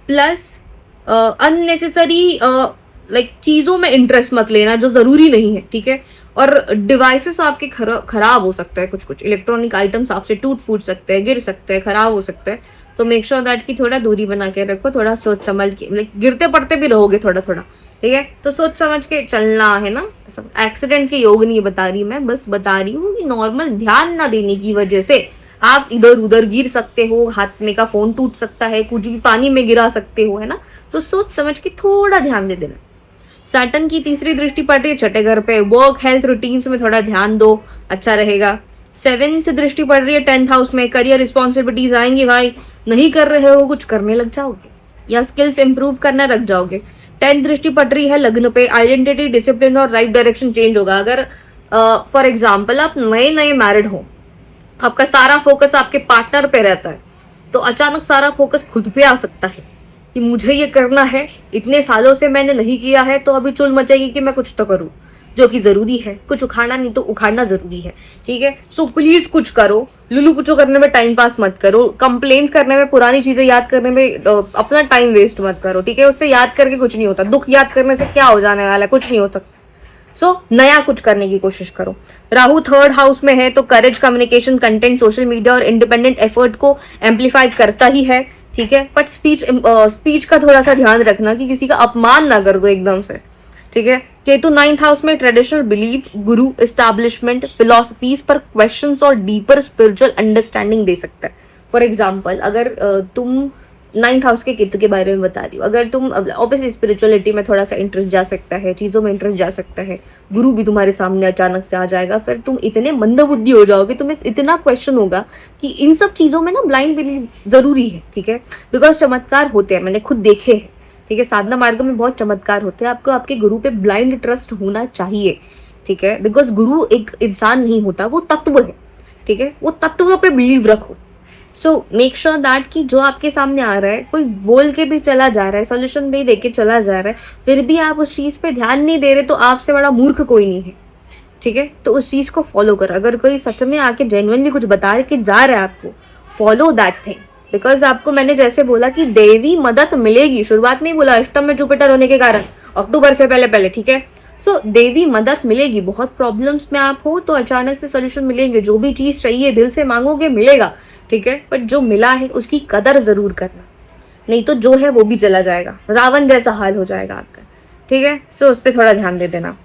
प्लस अननेसेसरी लाइक चीज़ों में इंटरेस्ट मत लेना जो ज़रूरी नहीं है, ठीक है। और डिवाइसेस आपके खराब हो सकता है, कुछ इलेक्ट्रॉनिक आइटम्स आपसे टूट फूट सकते हैं, गिर सकते हैं, खराब हो सकते हैं, तो मेक श्योर दैट की थोड़ा दूरी बना के रखो, थोड़ा सोच समझ के, लाइक गिरते पड़ते भी रहोगे थोड़ा थोड़ा, ठीक है, तो सोच समझ के चलना है ना। सब एक्सीडेंट के योग नहीं बता रही मैं, बस बता रही हूँ कि नॉर्मल ध्यान ना देने की वजह से आप इधर उधर गिर सकते हो, हाथ में का फोन टूट सकता है, कुछ भी पानी में गिरा सकते हो, है ना, तो सोच समझ के थोड़ा ध्यान दे देना। सैटर्न की तीसरी दृष्टि पड़ रही है छठे घर पे, वर्क, हेल्थ, रूटीन्स में थोड़ा ध्यान दो, अच्छा रहेगा। 7th दृष्टि पड़ रही है 10th हाउस में, करियर रिस्पॉन्सिबिलिटीज आएंगी भाई, नहीं कर रहे हो कुछ करने लग जाओगे या स्किल्स इंप्रूव करना रख जाओगे। 10th दृष्टि पड़ रही है लग्न पे, आइडेंटिटी, डिसिप्लिन और राइट डायरेक्शन चेंज होगा। अगर फॉर एग्जाम्पल आप नए मैरिड हो, आपका सारा फोकस आपके पार्टनर पे रहता है, तो अचानक सारा फोकस खुद पे आ सकता है कि मुझे ये करना है, इतने सालों से मैंने नहीं किया है, तो अभी चुल मचेगी कि मैं कुछ तो करूँ, जो कि ज़रूरी है। कुछ उखाड़ना नहीं तो उखाड़ना ज़रूरी है, ठीक है। सो प्लीज़ कुछ करो, लुलू पुचो करने में टाइम पास मत करो, कंप्लेंट्स करने में, पुरानी चीज़ें याद करने में अपना टाइम वेस्ट मत करो, ठीक है। उससे याद करके कुछ नहीं होता, दुख याद करने से क्या हो जाने वाला है, कुछ नहीं हो सकता। सो नया कुछ करने की कोशिश करो। राहु 3rd हाउस में है, तो करेज, कम्युनिकेशन, कंटेंट, सोशल मीडिया और इंडिपेंडेंट एफर्ट को एम्पलीफाई करता ही है, ठीक है। बट स्पीच का थोड़ा सा ध्यान रखना कि किसी का अपमान ना कर दो एकदम से, ठीक है। केतु 9th हाउस में ट्रेडिशनल बिलीफ, गुरु, एस्टैब्लिशमेंट, फिलोसफीज पर क्वेश्चंस और डीपर स्पिरिचुअल अंडरस्टैंडिंग दे सकता है। फॉर एग्जाम्पल, अगर तुम 9th हाउस के केतु के बारे में बता रही हो, अगर तुम ऑब्वियसली स्पिरिचुअलिटी में थोड़ा सा इंटरेस्ट जा सकता है, चीज़ों में इंटरेस्ट जा सकता है, गुरु भी तुम्हारे सामने अचानक से आ जाएगा, फिर तुम इतने मंदबुद्धि हो जाओगे, तुम्हें इतना क्वेश्चन होगा कि इन सब चीज़ों में ना ब्लाइंड बिलीव ज़रूरी है, ठीक है। बिकॉज चमत्कार होते हैं, मैंने खुद देखे हैं, ठीक है। साधना मार्ग में बहुत चमत्कार होते हैं, आपको आपके गुरु पे ब्लाइंड ट्रस्ट होना चाहिए, ठीक है। बिकॉज गुरु एक इंसान नहीं होता, वो तत्व है, ठीक है, वो तत्व पे बिलीव रखो। सो मेक श्योर दैट कि जो आपके सामने आ रहा है, कोई बोल के भी चला जा रहा है, सॉल्यूशन भी दे के चला जा रहा है, फिर भी आप उस चीज़ पे ध्यान नहीं दे रहे, तो आपसे बड़ा मूर्ख कोई नहीं है, ठीक है। तो उस चीज़ को फॉलो करो। अगर कोई सच में आके जेन्युइनली कुछ बता के जा रहा है आपको, फॉलो दैट थिंग। बिकॉज आपको मैंने जैसे बोला कि देवी मदद मिलेगी, शुरुआत में ही बोला, अष्टम में जुपिटर होने के कारण अक्टूबर से पहले, ठीक है। सो देवी मदद मिलेगी, बहुत प्रॉब्लम्स में आप हो तो अचानक से सोल्यूशन मिलेंगे, जो भी चीज़ चाहिए दिल से मांगोगे मिलेगा, ठीक है। बट जो मिला है उसकी कदर ज़रूर करना, नहीं तो जो है वो भी चला जाएगा, रावण जैसा हाल हो जाएगा आपका, ठीक है। सो उस पर थोड़ा ध्यान दे देना।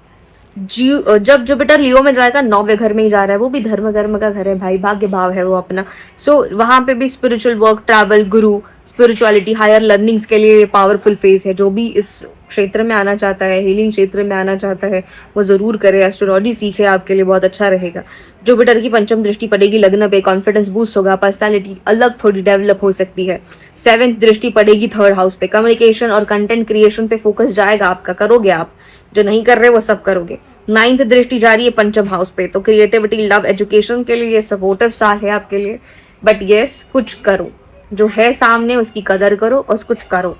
जब जुपिटर लियो में जाएगा 9वें घर में ही जा रहा है, वो भी धर्म कर्म का घर है भाई, भाग्य भाव है वो अपना। सो वहां पे भी स्पिरिचुअल वर्क, ट्रैवल, गुरु, स्पिरिचुअलिटी, हायर लर्निंग्स के लिए पावरफुल फेज है। जो भी इस क्षेत्र में आना चाहता है, हीलिंग क्षेत्र में आना चाहता है, वो जरूर करे, एस्ट्रोलॉजी सीखे, आपके लिए बहुत अच्छा रहेगा। जुपिटर की पंचम दृष्टि पड़ेगी लग्न पे, कॉन्फिडेंस बूस्ट होगा, पर्सनैलिटी अलग थोड़ी डेवलप हो सकती है। 7th दृष्टि पड़ेगी 3rd हाउस पे, कम्युनिकेशन और कंटेंट क्रिएशन पे फोकस जाएगा आपका, करोगे आप, जो नहीं कर रहे वो सब करोगे। 9th दृष्टि जा रही है पंचम हाउस पे, तो क्रिएटिविटी, लव, एजुकेशन के लिए सपोर्टिव साल है आपके लिए। बट यस, कुछ करो, जो है सामने उसकी कदर करो और कुछ करो।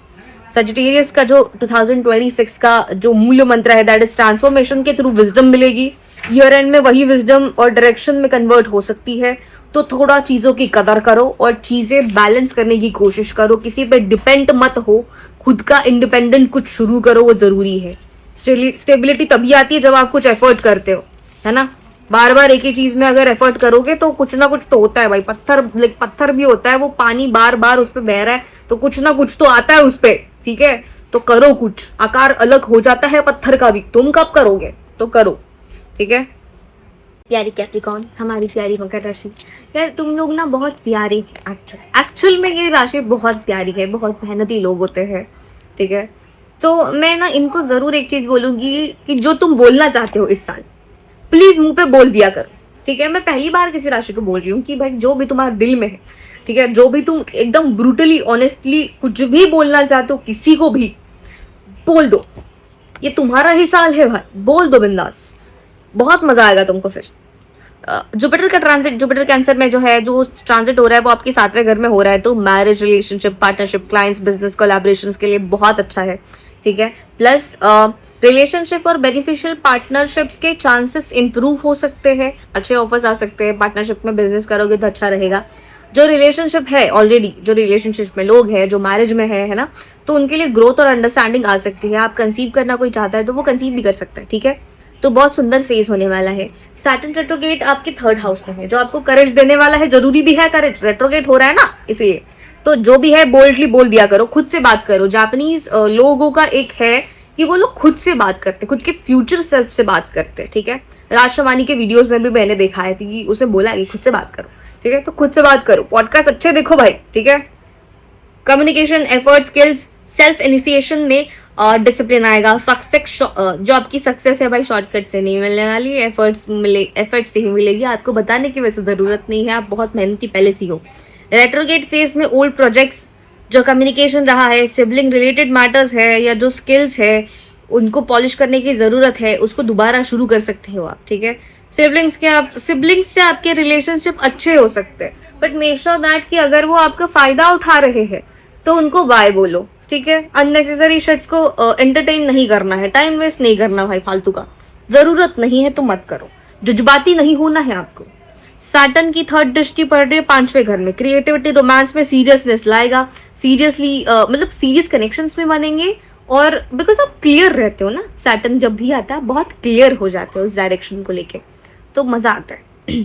सजिटेरियस का जो 2026 का जो मूल मंत्र है, दैट इज ट्रांसफॉर्मेशन के थ्रू विजडम मिलेगी। ईयर एंड में वही विजडम और डायरेक्शन में कन्वर्ट हो सकती है, तो थोड़ा चीज़ों की कदर करो और चीज़ें बैलेंस करने की कोशिश करो, किसी पे डिपेंड मत हो, खुद का इंडिपेंडेंट कुछ शुरू करो, वो ज़रूरी है। स्टेबिलिटी तभी आती है जब आप कुछ एफर्ट करते हो, है ना। बार बार एक ही चीज़ में अगर एफर्ट करोगे तो कुछ ना कुछ तो होता है भाई। पत्थर भी होता है, वो पानी बार बार उस पर बह रहा है तो कुछ ना कुछ तो आता है उस पर, ठीक है। तो करो, कुछ आकार अलग हो जाता है पत्थर का भी, तुम कब करोगे तो करो, ठीक है। प्यारी कैप्रिकॉर्न, हमारी प्यारी मकर राशि, यार तुम लोग ना बहुत प्यारी, एक्चुअल में ये राशि बहुत प्यारी है, बहुत मेहनती लोग होते हैं, ठीक है। तो मैं ना इनको ज़रूर एक चीज़ बोलूँगी कि जो तुम बोलना चाहते हो इस साल, प्लीज़ मुंह पे बोल दिया करो, ठीक है। मैं पहली बार किसी राशि को बोल रही हूँ कि भाई जो भी तुम्हारे दिल में है, ठीक है, जो भी तुम एकदम ब्रूटली ऑनेस्टली कुछ भी बोलना चाहते हो किसी को भी बोल दो, ये तुम्हारा ही साल है भाई, बोल दो बिंदास, बहुत मजा आएगा तुमको। फिर जुपिटर का ट्रांजिट, जुपिटर कैंसर में जो है, जो ट्रांजिट हो रहा है वो आपके 7वें घर में हो रहा है, तो marriage, relationship, partnership, clients, business collaborations के लिए बहुत अच्छा है, ठीक है। प्लस रिलेशनशिप और बेनिफिशियल पार्टनरशिप्स के चांसेस इंप्रूव हो सकते हैं, अच्छे ऑफर्स आ सकते हैं, पार्टनरशिप में बिजनेस करोगे तो अच्छा रहेगा। जो रिलेशनशिप है ऑलरेडी, जो रिलेशनशिप में लोग हैं, जो मैरिज में है ना, तो उनके लिए ग्रोथ और अंडरस्टैंडिंग आ सकती है। आप कंसीव करना कोई चाहता है तो वो कंसीव भी कर सकता है, ठीक है। तो बहुत सुंदर फेज होने वाला है। सैटर्न रेट्रोगेट आपके 3rd हाउस में है, जो आपको करेज देने वाला है, जरूरी भी है करेज, रेट्रोगेट हो रहा है ना, इसलिए तो जो भी है बोल्डली बोल दिया करो, खुद से बात करो। जापानीज लोगों का एक है कि वो लोग खुद से बात करते, खुद के फ्यूचर सेल्फ से बात करते, ठीक है। राज शमानी के वीडियोस में भी मैंने देखा है कि उसने बोला है कि खुद से बात करो, ठीक है। तो खुद से बात करो, पॉडकास्ट अच्छे देखो भाई, ठीक है। Communication, effort, skills, self initiation में डिसिप्लिन आएगा। सक्सेस, जो आपकी सक्सेस है भाई शॉर्टकट से नहीं मिलने वाली, एफर्ट से ही मिलेगी। आपको बताने की वैसे ज़रूरत नहीं है, आप बहुत मेहनती पहले से हो। रेट्रोगेट फेज में ओल्ड प्रोजेक्ट्स, जो कम्युनिकेशन रहा है, सिबलिंग रिलेटेड मैटर्स है, या जो स्किल्स है उनको पॉलिश करने की ज़रूरत है, उसको दोबारा शुरू कर सकते हो आप, ठीक है। सिबलिंग्स से आपके रिलेशनशिप अच्छे हो सकते हैं, बट मेक श्योर दैट कि अगर वो आपका फ़ायदा उठा रहे हैं तो उनको बाय बोलो, ठीक है। अननेसेसरी शिट्स को एंटरटेन नहीं करना है, टाइम वेस्ट नहीं करना भाई फालतू का, ज़रूरत नहीं है तो मत करो, जज्बाती नहीं होना है आपको। सैटर्न की 3rd दृष्टि पड़ रही है 5वें घर में, क्रिएटिविटी, रोमांस में सीरियसनेस लाएगा, सीरियसली मतलब सीरियस कनेक्शंस में बनेंगे, और बिकॉज आप क्लियर रहते हो ना, सैटर्न जब भी आता है बहुत क्लियर हो जाते हो उस डायरेक्शन को लेके, तो मज़ा आता है।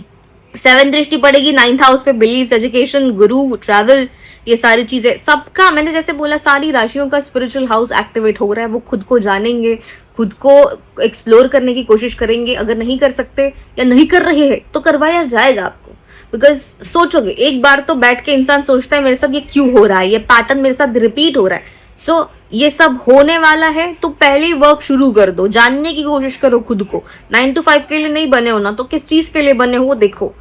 7th दृष्टि पड़ेगी 9th हाउस पे, बिलीव्स, एजुकेशन, गुरु, ट्रैवल, ये सारी चीज़ें सबका, मैंने जैसे बोला सारी राशियों का स्पिरिचुअल हाउस एक्टिवेट हो रहा है। वो खुद को जानेंगे, खुद को एक्सप्लोर करने की कोशिश करेंगे। अगर नहीं कर सकते या नहीं कर रहे हैं तो करवाया जाएगा आपको, बिकॉज सोचोगे एक बार तो बैठ के इंसान सोचता है मेरे साथ ये क्यों हो रहा है, ये पैटर्न मेरे साथ रिपीट हो रहा है। सो ये सब होने वाला है, तो पहले वर्क शुरू कर दो, जानने की कोशिश करो खुद को। 9 to 5 के लिए नहीं बने हो ना, तो किस चीज़ के लिए बने हो वो देखो।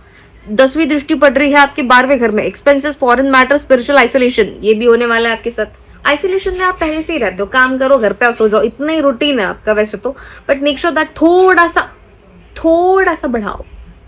10वीं दृष्टि पड़ रही है आपके 12वें घर में, expenses, foreign matter, spiritual isolation, ये भी होने वाला है आपके साथ। आइसोलेशन में आप पहले से ही रहते हो, काम करो, घर पे सो जाओ, इतना ही रूटीन है आपका वैसे तो, बट मेक श्योर दैट थोड़ा सा बढ़ाओ,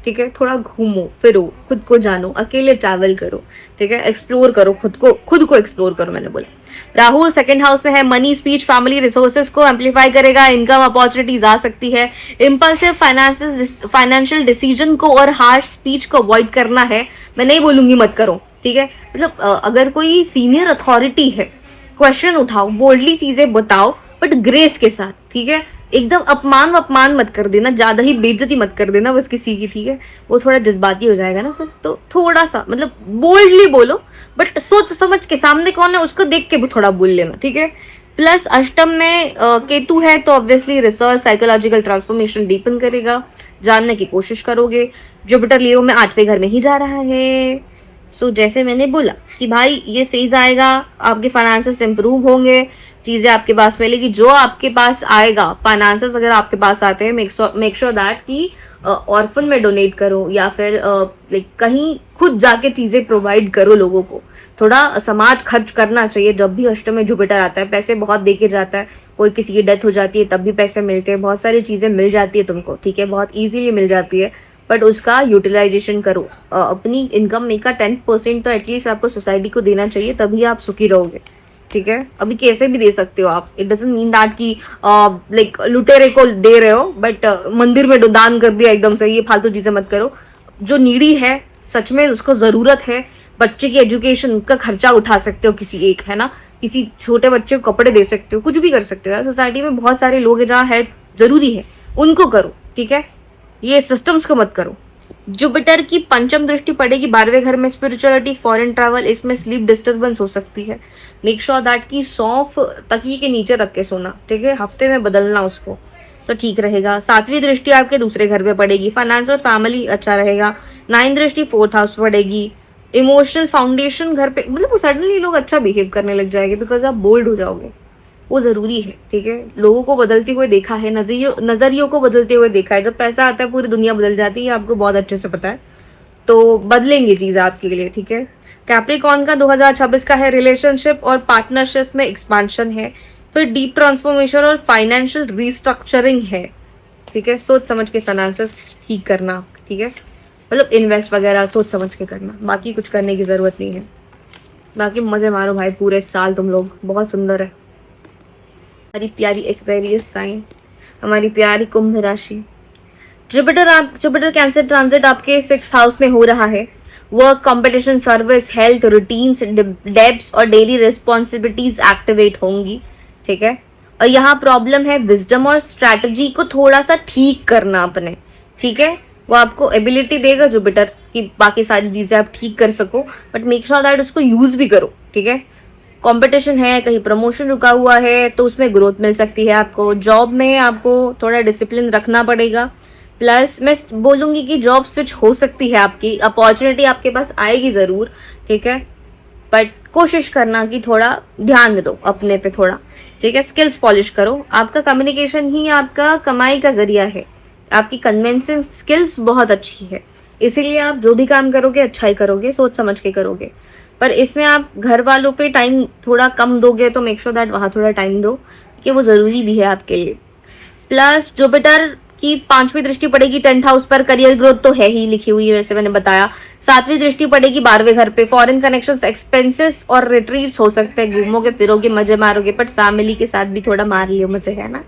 ठीक है। थोड़ा घूमो फिरो, खुद को जानो, अकेले ट्रैवल करो, ठीक है। एक्सप्लोर करो खुद को एक्सप्लोर करो, मैंने बोला। राहु 2nd हाउस में है, मनी, स्पीच, फैमिली, रिसोर्सेज को एम्पलीफाई करेगा, इनकम अपॉर्चुनिटीज आ सकती है। इम्पल्सिव फाइनेंशियल डिसीजन को और हार्श स्पीच को अवॉइड करना है, मैं नहीं बोलूंगी मत करो, ठीक है। मतलब अगर कोई सीनियर अथॉरिटी है, क्वेश्चन उठाओ, बोल्डली चीजें बताओ, बट ग्रेस के साथ, ठीक है। एकदम अपमान मत कर देना, ज्यादा ही बेइज्जती मत कर देना बस किसी की, ठीक है। वो थोड़ा जज्बाती हो जाएगा ना फिर, तो थोड़ा सा मतलब बोल्डली बोलो, बट सोच समझ के, सामने कौन है उसको देख के भी थोड़ा बोल लेना, ठीक है। प्लस अष्टम में केतु है तो obviously research psychological transformation deepen करेगा, जानने की कोशिश करोगे। जुपिटर लियो में 8वें घर में ही जा रहा है। सो जैसे मैंने बोला कि भाई ये फेज आएगा, आपके फाइनेंसेस इंप्रूव होंगे, चीज़ें आपके पास मिलेगी। जो आपके पास आएगा फाइनेंसेस अगर आपके पास आते हैं, मेक श्योर दैट कि ऑर्फन में डोनेट करो या फिर लाइक कहीं खुद जाके चीज़ें प्रोवाइड करो लोगों को। थोड़ा समाज खर्च करना चाहिए। जब भी अष्टम में जुपिटर आता है पैसे बहुत दे के जाता है। कोई किसी की डेथ हो जाती है तब भी पैसे मिलते हैं, बहुत सारी चीज़ें मिल जाती है तुमको, ठीक है, बहुत ईजीली मिल जाती है, बट उसका यूटिलाइजेशन करो। अपनी इनकम में का 10% तो एटलीस्ट आपको सोसाइटी को देना चाहिए, तभी आप सुखी रहोगे, ठीक है। अभी कैसे भी दे सकते हो आप, इट डजंट मीन दैट कि लाइक लुटेरे को दे रहे हो, बट मंदिर में दान कर दिया एकदम से, ये फालतू चीज़ें मत करो। जो नीडी है सच में उसको ज़रूरत है, बच्चे की एजुकेशन का खर्चा उठा सकते हो किसी एक, है ना, किसी छोटे बच्चे को कपड़े दे सकते हो, कुछ भी कर सकते हो यार। सोसाइटी में बहुत सारे लोग हैं जहाँ हेल्प ज़रूरी है, उनको करो, ठीक है। ये सिस्टम्स को मत करो। जुपिटर की पंचम दृष्टि पड़ेगी 12वें घर में, स्पिरिचुअलिटी, फॉरेन ट्रैवल, इसमें स्लीप डिस्टर्बेंस हो सकती है। मेक श्योर दैट की सौंफ तकिए के नीचे रख के सोना, ठीक है, हफ्ते में बदलना उसको, तो ठीक रहेगा। 7वीं दृष्टि आपके दूसरे घर पे पड़ेगी, फाइनेंस और फैमिली अच्छा रहेगा। 9th दृष्टि 4th हाउस पे पड़ेगी, इमोशनल फाउंडेशन घर पे, मतलब सडनली लोग अच्छा बिहेव करने लग जाएंगे बिकॉज आप बोल्ड हो जाओगे, वो ज़रूरी है, ठीक है। लोगों को बदलते हुए देखा है, नज़रियों को बदलते हुए देखा है। जब पैसा आता है पूरी दुनिया बदल जाती है, आपको बहुत अच्छे से पता है, तो बदलेंगे चीज़ आपके लिए, ठीक है। कैप्रिकॉर्न का 2026 का है, रिलेशनशिप और पार्टनरशिप में एक्सपांशन है, फिर डीप ट्रांसफॉर्मेशन और फाइनेंशियल रिस्ट्रक्चरिंग है, ठीक है। सोच समझ के फाइनेंसेस ठीक करना, ठीक है, मतलब इन्वेस्ट वगैरह सोच समझ के करना, बाकी कुछ करने की ज़रूरत नहीं है। बाकी मज़े मारो भाई पूरे साल, तुम लोग बहुत सुंदर है। हमारी प्यारी एक्वेरियस साइन, हमारी प्यारी कुंभ राशि। जुपिटर कैंसर ट्रांजिट आपके 6th हाउस में हो रहा है। Work, competition, service, health, routines, debts और डेली रिस्पॉन्सिबिलिटीज एक्टिवेट होंगी, ठीक है। और यहाँ प्रॉब्लम है विजडम और स्ट्रैटेजी को थोड़ा सा ठीक करना अपने, ठीक है। वो आपको एबिलिटी देगा जुपिटर कि बाकी सारी चीज़ें आप ठीक कर सको, बट मेक श्योर दैट उसको यूज़ भी करो, ठीक है। कंपटीशन है, कहीं प्रमोशन रुका हुआ है तो उसमें ग्रोथ मिल सकती है आपको। जॉब में आपको थोड़ा डिसिप्लिन रखना पड़ेगा। प्लस मैं बोलूँगी कि जॉब स्विच हो सकती है आपकी, अपॉर्चुनिटी आपके पास आएगी ज़रूर, ठीक है, बट कोशिश करना कि थोड़ा ध्यान दो अपने पे थोड़ा, ठीक है। स्किल्स पॉलिश करो, आपका कम्युनिकेशन ही आपका कमाई का जरिया है। आपकी कन्विंसिंग स्किल्स बहुत अच्छी है, इसीलिए आप जो भी काम करोगे अच्छा ही करोगे, सोच समझ के करोगे। पर इसमें आप घर वालों पे टाइम थोड़ा कम दोगे तो मेक श्योर दैट वहाँ थोड़ा टाइम दो, कि वो ज़रूरी भी है आपके लिए। प्लस जुपिटर की 5वीं दृष्टि पड़ेगी 10th हाउस पर, करियर ग्रोथ तो है ही लिखी हुई है वैसे मैंने बताया। 7वीं दृष्टि पड़ेगी 12वें घर पे, फॉरेन कनेक्शंस, एक्सपेंसेस और रिट्रीट्स हो सकते हैं, घूमोगे फिरोगे मजे मारोगे, बट फैमिली के साथ भी थोड़ा मार लियो मजे, है ना,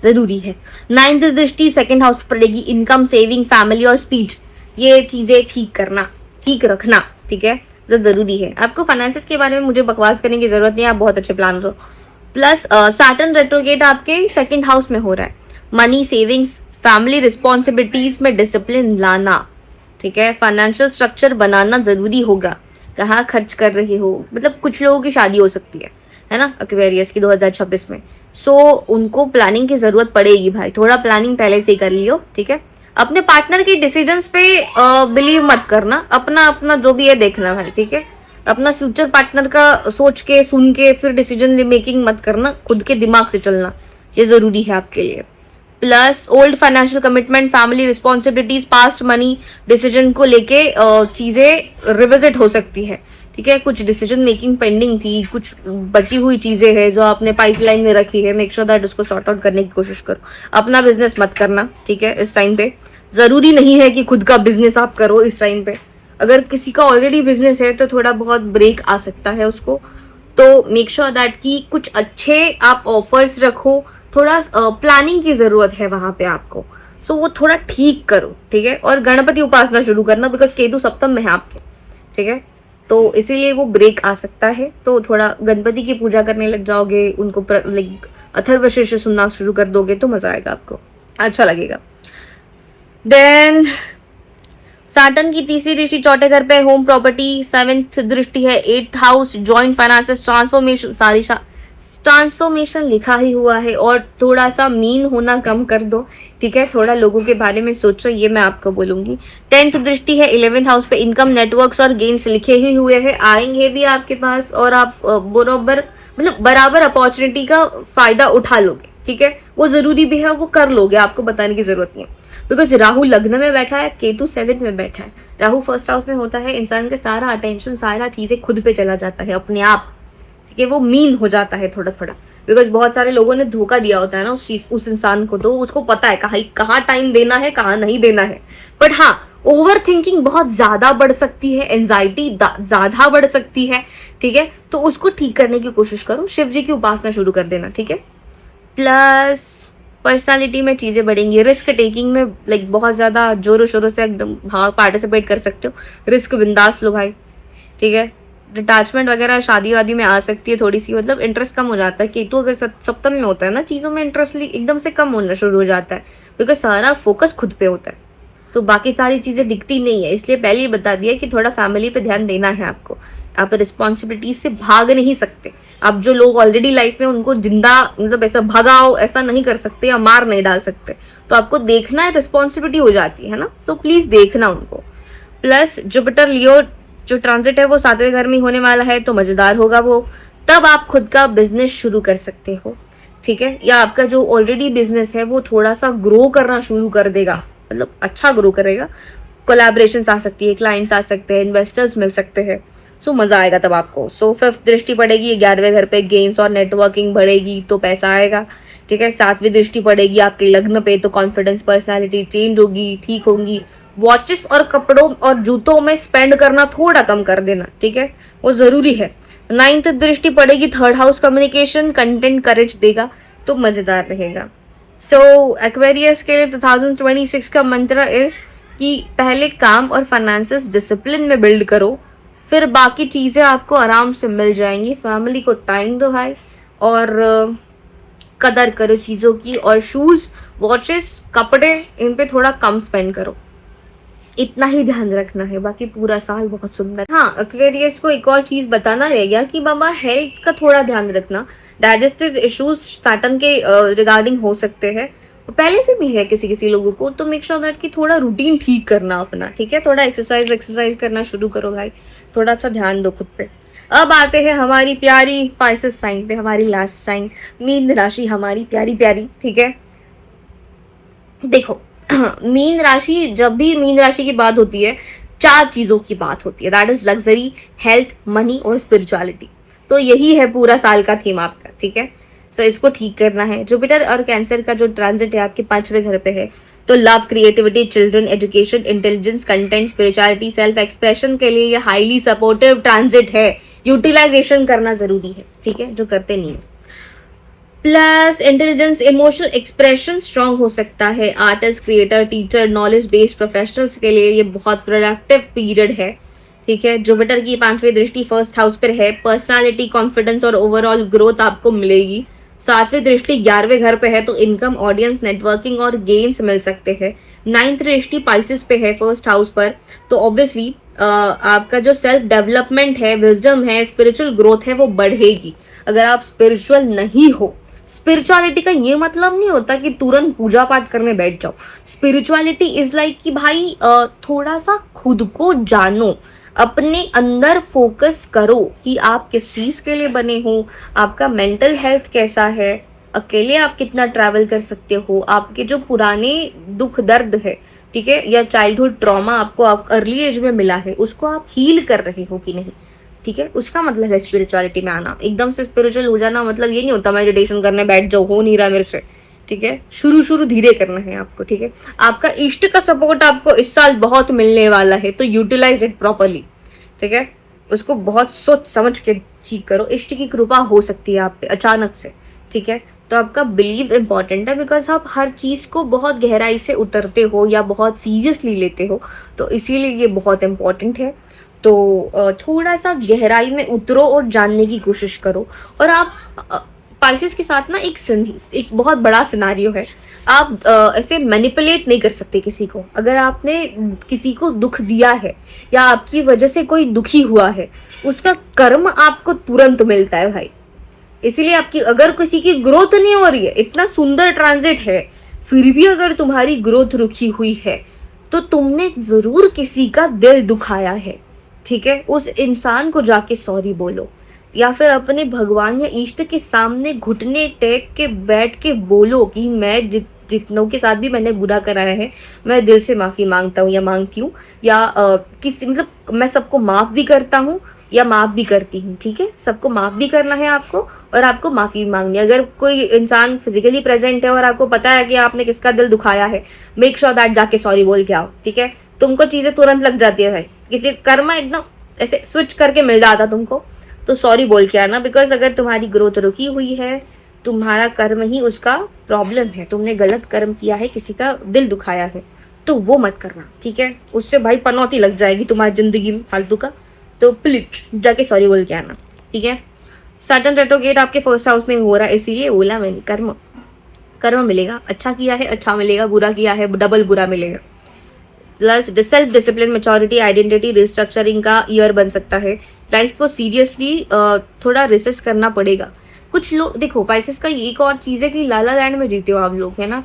ज़रूरी है। 9th दृष्टि 2nd हाउस पर पड़ेगी, इनकम, सेविंग, फैमिली और स्पीच, ये चीज़ें ठीक करना, ठीक रखना, ठीक है, ज़रूरी है। आपको फाइनेंसेस के बारे में मुझे बकवास करने की ज़रूरत नहीं है, आप बहुत अच्छे प्लान रहो। प्लस सैटर्न रेट्रोगेट आपके 2nd हाउस में हो रहा है, मनी, सेविंग्स, फैमिली रिस्पॉन्सिबिलिटीज में डिसिप्लिन लाना, ठीक है, फाइनेंशियल स्ट्रक्चर बनाना ज़रूरी होगा, कहाँ खर्च कर रहे हो। मतलब कुछ लोगों की शादी हो सकती है ना, एक्वेरियस की 2026 में, सो उनको प्लानिंग की ज़रूरत पड़ेगी भाई, थोड़ा प्लानिंग पहले से ही कर लियो, ठीक है। अपने पार्टनर के डिसीजंस पे बिलीव मत करना, अपना अपना जो भी है देखना भाई, ठीक है। अपना फ्यूचर पार्टनर का सोच के सुन के फिर डिसीजन मेकिंग मत करना, खुद के दिमाग से चलना, ये ज़रूरी है आपके लिए। Plus old financial commitment, family responsibilities, past money decision को लेके चीज़ें रिविजिट हो सकती है, ठीक है। कुछ डिसीजन मेकिंग पेंडिंग थी, कुछ बची हुई चीज़ें हैं जो आपने पाइपलाइन में रखी है, मेक श्योर दैट उसको सॉर्ट आउट करने की कोशिश करो। अपना बिजनेस मत करना, ठीक है, इस टाइम पे ज़रूरी नहीं है कि खुद का बिजनेस आप करो इस टाइम पे। अगर किसी का ऑलरेडी बिजनेस है तो थोड़ा बहुत ब्रेक आ सकता है उसको, तो मेक श्योर दैट कि कुछ अच्छे आप ऑफर्स रखो, थोड़ा प्लानिंग की ज़रूरत है वहाँ पे आपको, सो वो थोड़ा ठीक करो, ठीक है। और गणपति उपासना शुरू करना, बिकॉज केतु सप्तम में है आपके, ठीक है, तो इसीलिए वो ब्रेक आ सकता है। तो थोड़ा गणपति की पूजा करने लग जाओगे, उनको लाइक अथर्वशीर्ष सुनना शुरू कर दोगे तो मज़ा आएगा आपको, अच्छा लगेगा। देन सैटर्न की 3री दृष्टि 4ठे घर पे, होम प्रॉपर्टी, 7th दृष्टि है 8th house, joint finances, transformation, transformation लिखा ही हुआ है। और थोड़ा सा मीन होना कम कर दो, ठीक है, थोड़ा लोगों के बारे में सोचो, ये मैं आपको बोलूंगी। 10th दृष्टि है 11th हाउस पे, इनकम, नेटवर्क्स और गेन्स लिखे ही हुए हैं, आएंगे भी आपके पास, और आप बराबर मतलब बराबर अपॉर्चुनिटी का फायदा उठा लोगे, ठीक है। वो जरूरी भी है, वो कर लोगे, आपको बताने की जरूरत नहीं है। बिकॉज राहु लग्न में बैठा है, केतु 7th में बैठा है। राहु फर्स्ट हाउस में होता है, इंसान का सारा अटेंशन, सारा चीजें खुद पे चला जाता है अपने आप, ठीक है। वो मीन हो जाता है थोड़ा थोड़ा, बिकॉज बहुत सारे लोगों ने धोखा दिया होता है ना उस इंसान को, तो उसको पता है कहाँ टाइम देना है, कहाँ नहीं देना है। बट हाँ, ओवर थिंकिंग बहुत ज्यादा बढ़ सकती है, एंजाइटी ज्यादा बढ़ सकती है, ठीक है। तो उसको ठीक करने की कोशिश करो, शिव जी की उपासना शुरू कर देना, ठीक है। प्लस पर्सनालिटी में चीज़ें बढ़ेंगी, रिस्क टेकिंग में लाइक बहुत ज़्यादा जोरों शोरों से एकदम हाँ पार्टिसिपेट कर सकते हो, रिस्क बिंदास लो भाई, ठीक है। डिटैचमेंट वगैरह शादी वादी में आ सकती है थोड़ी सी, मतलब इंटरेस्ट कम हो जाता है। केतु अगर सप्तम में होता है ना, चीज़ों में इंटरेस्ट एकदम से कम होना शुरू हो जाता है, बिकॉज सारा फोकस खुद पे होता है, तो बाकी सारी चीज़ें दिखती नहीं है। इसलिए पहले ही बता दिया कि थोड़ा फैमिली पे ध्यान देना है आपको, आप रिस्पॉन्सिबिलिटीज से भाग नहीं सकते। आप जो लोग ऑलरेडी लाइफ में उनको जिंदा मतलब ऐसा भगाओ ऐसा नहीं कर सकते या मार नहीं डाल सकते, तो आपको देखना है, रिस्पॉन्सिबिलिटी हो जाती है ना, तो प्लीज देखना उनको। प्लस जुपिटर लियो जो ट्रांजिट है वो 7वें घर में होने वाला है, तो मजेदार होगा वो, तब आप खुद का बिजनेस शुरू कर सकते हो, ठीक है। या आपका जो ऑलरेडी बिजनेस है वो थोड़ा सा ग्रो करना शुरू कर देगा, मतलब अच्छा ग्रो करेगा, कोलैबोरेशंस आ सकती है, क्लाइंट्स आ सकते हैं, इन्वेस्टर्स मिल सकते हैं, सो मज़ा आएगा तब आपको। सो 5th दृष्टि पड़ेगी 11वें घर पे, गेन्स और नेटवर्किंग बढ़ेगी तो पैसा आएगा, ठीक है। 7वीं दृष्टि पड़ेगी आपके लग्न पे, तो कॉन्फिडेंस, पर्सनालिटी चेंज होगी, ठीक होंगी। वॉचेस और कपड़ों और जूतों में स्पेंड करना थोड़ा कम कर देना, ठीक है, वो ज़रूरी है। 9th दृष्टि पड़ेगी 3rd हाउस, कम्युनिकेशन, कंटेंट, करेज देगा, तो मज़ेदार रहेगा। सो एक्वेरियस के लिए 2026 का मंत्र इस कि पहले काम और फाइनेंसेस डिसिप्लिन में बिल्ड करो, फिर बाकी चीज़ें आपको आराम से मिल जाएंगी। फैमिली को टाइम दो भाई, और कदर करो चीज़ों की, और शूज़, वॉचेस, कपड़े, इन पे थोड़ा कम स्पेंड करो, इतना ही ध्यान रखना है, बाकी पूरा साल बहुत सुंदर। हाँ, एक्वेरियस को एक और चीज़ बताना रह गया कि बाबा हेल्थ का थोड़ा ध्यान रखना, डाइजेस्टिव इश्यूज सैटर्न के रिगार्डिंग हो सकते हैं, पहले से भी है किसी किसी लोगों को, तो मेक श्योर दैट कि थोड़ा रूटीन ठीक करना अपना, ठीक है। थोड़ा एक्सरसाइज करना शुरू करो भाई, थोड़ा सा ध्यान दो खुद पे। अब आते हैं हमारी प्यारी पाइसेस साइन पे, हमारी लास्ट साइन मीन राशि, हमारी प्यारी प्यारी, ठीक है। देखो मीन राशि, जब भी मीन राशि की बात होती है 4 चीज़ों की बात होती है, that is luxury, health, money और स्पिरिचुअलिटी। तो यही है पूरा साल का थीम आपका, ठीक है। सो इसको ठीक करना है। जुपिटर और कैंसर का जो ट्रांजिट है आपके 5वें घर पे है, तो love, creativity, children, education, intelligence, content, spirituality, self expression के लिए ये हाईली सपोर्टिव ट्रांजिट है, यूटिलाइजेशन करना जरूरी है, ठीक है, जो करते नहीं है। Plus intelligence, emotional expression strong हो सकता है। Artist, creator, teacher, knowledge based professionals के लिए ये बहुत प्रोडक्टिव पीरियड है, ठीक है। जुपिटर की 5वीं दृष्टि 1st हाउस पर है, पर्सनालिटी, कॉन्फिडेंस और ओवरऑल ग्रोथ आपको मिलेगी। 7वीं दृष्टि 11वें घर पे है, तो इनकम, ऑडियंस, नेटवर्किंग और गेम्स मिल सकते हैं। 9th दृष्टि पाइसेस पे है 1st हाउस पर, तो ऑब्वियसली आपका जो सेल्फ डेवलपमेंट है, विजडम है, स्पिरिचुअल ग्रोथ है, वो बढ़ेगी। अगर आप स्पिरिचुअल नहीं हो, स्पिरिचुअलिटी का ये मतलब नहीं होता कि तुरंत पूजा पाठ करने बैठ जाओ। स्पिरिचुअलिटी इज लाइक कि भाई थोड़ा सा खुद को जानो, अपने अंदर फोकस करो कि आप किस चीज़ के लिए बने हो, आपका मेंटल हेल्थ कैसा है, अकेले आप कितना ट्रैवल कर सकते हो, आपके जो पुराने दुख दर्द है, ठीक है, या चाइल्डहुड ट्रॉमा आपको अर्ली एज में मिला है, उसको आप हील कर रहे हो कि नहीं, ठीक है, उसका मतलब है स्पिरिचुअलिटी में आना। एकदम से स्पिरिचुअल हो जाना मतलब ये नहीं होता मेडिटेशन करने बैठ जाओ, हो नहीं रहा मेरे से, ठीक है। शुरू धीरे करना है आपको, ठीक है। आपका इष्ट का सपोर्ट आपको इस साल बहुत मिलने वाला है, तो यूटिलाइज इट प्रॉपरली, ठीक है। उसको बहुत सोच समझ के ठीक करो। इष्ट की कृपा हो सकती है आप पे अचानक से, ठीक है। तो आपका बिलीव इंपॉर्टेंट है, बिकॉज आप हर चीज़ को बहुत गहराई से उतरते हो या बहुत सीरियसली लेते हो, तो इसीलिए ये बहुत इंपॉर्टेंट है। तो थोड़ा सा गहराई में उतरो और जानने की कोशिश करो। और आप पाइसेस के साथ ना एक बहुत बड़ा सिनारियो है, आप ऐसे मैनिपुलेट नहीं कर सकते किसी को। अगर आपने किसी को दुख दिया है या आपकी वजह से कोई दुखी हुआ है, उसका कर्म आपको तुरंत मिलता है भाई, इसीलिए आपकी अगर किसी की ग्रोथ नहीं हो रही है, इतना सुंदर ट्रांजिट है, फिर भी अगर तुम्हारी ग्रोथ रुकी हुई है तो तुमने जरूर किसी का दिल दुखाया है, ठीक है। उस इंसान को जाके सॉरी बोलो, या फिर अपने भगवान या इष्ट के सामने घुटने टेक के बैठ के बोलो कि मैं जितनों के साथ भी मैंने बुरा कराया है, मैं दिल से माफ़ी मांगता हूँ या मांगती हूँ, या किसी मतलब मैं सबको माफ़ भी करता हूँ या माफ़ भी करती हूँ, ठीक है। सबको माफ़ भी करना है आपको और आपको माफ़ी भी मांगनी है। अगर कोई इंसान फिजिकली प्रेजेंट है और आपको पता है कि आपने किसका दिल दुखाया है, मेक श्योर दैट जाके सॉरी बोल के आओ, ठीक है। तुमको चीज़ें तुरंत लग जाती है भाई, किसी कर्म एकदम ऐसे स्विच करके मिल जाता तुमको, तो सॉरी बोल के आना। बिकॉज अगर तुम्हारी ग्रोथ रुकी हुई है, तुम्हारा कर्म ही उसका प्रॉब्लम है, तुमने गलत कर्म किया है, किसी का दिल दुखाया है, तो वो मत करना, ठीक है। उससे भाई पनौती लग जाएगी तुम्हारी जिंदगी में फालतू का। तो प्लीज जाके सॉरी बोल के आना, ठीक है। सैटर्न रेट्रोग्रेड आपके फर्स्ट हाउस में हो रहा है, इसीलिए बोला मैंने कर्म मिलेगा, अच्छा किया है अच्छा मिलेगा, बुरा किया है डबल बुरा मिलेगा। Plus self discipline, maturity, identity restructuring का ईयर बन सकता है। लाइफ को सीरियसली थोड़ा रिसेस करना पड़ेगा। कुछ लोग देखो, पाइसेस का एक और चीज़ है कि लाला लैंड में जीते हो आप लोग, है ना।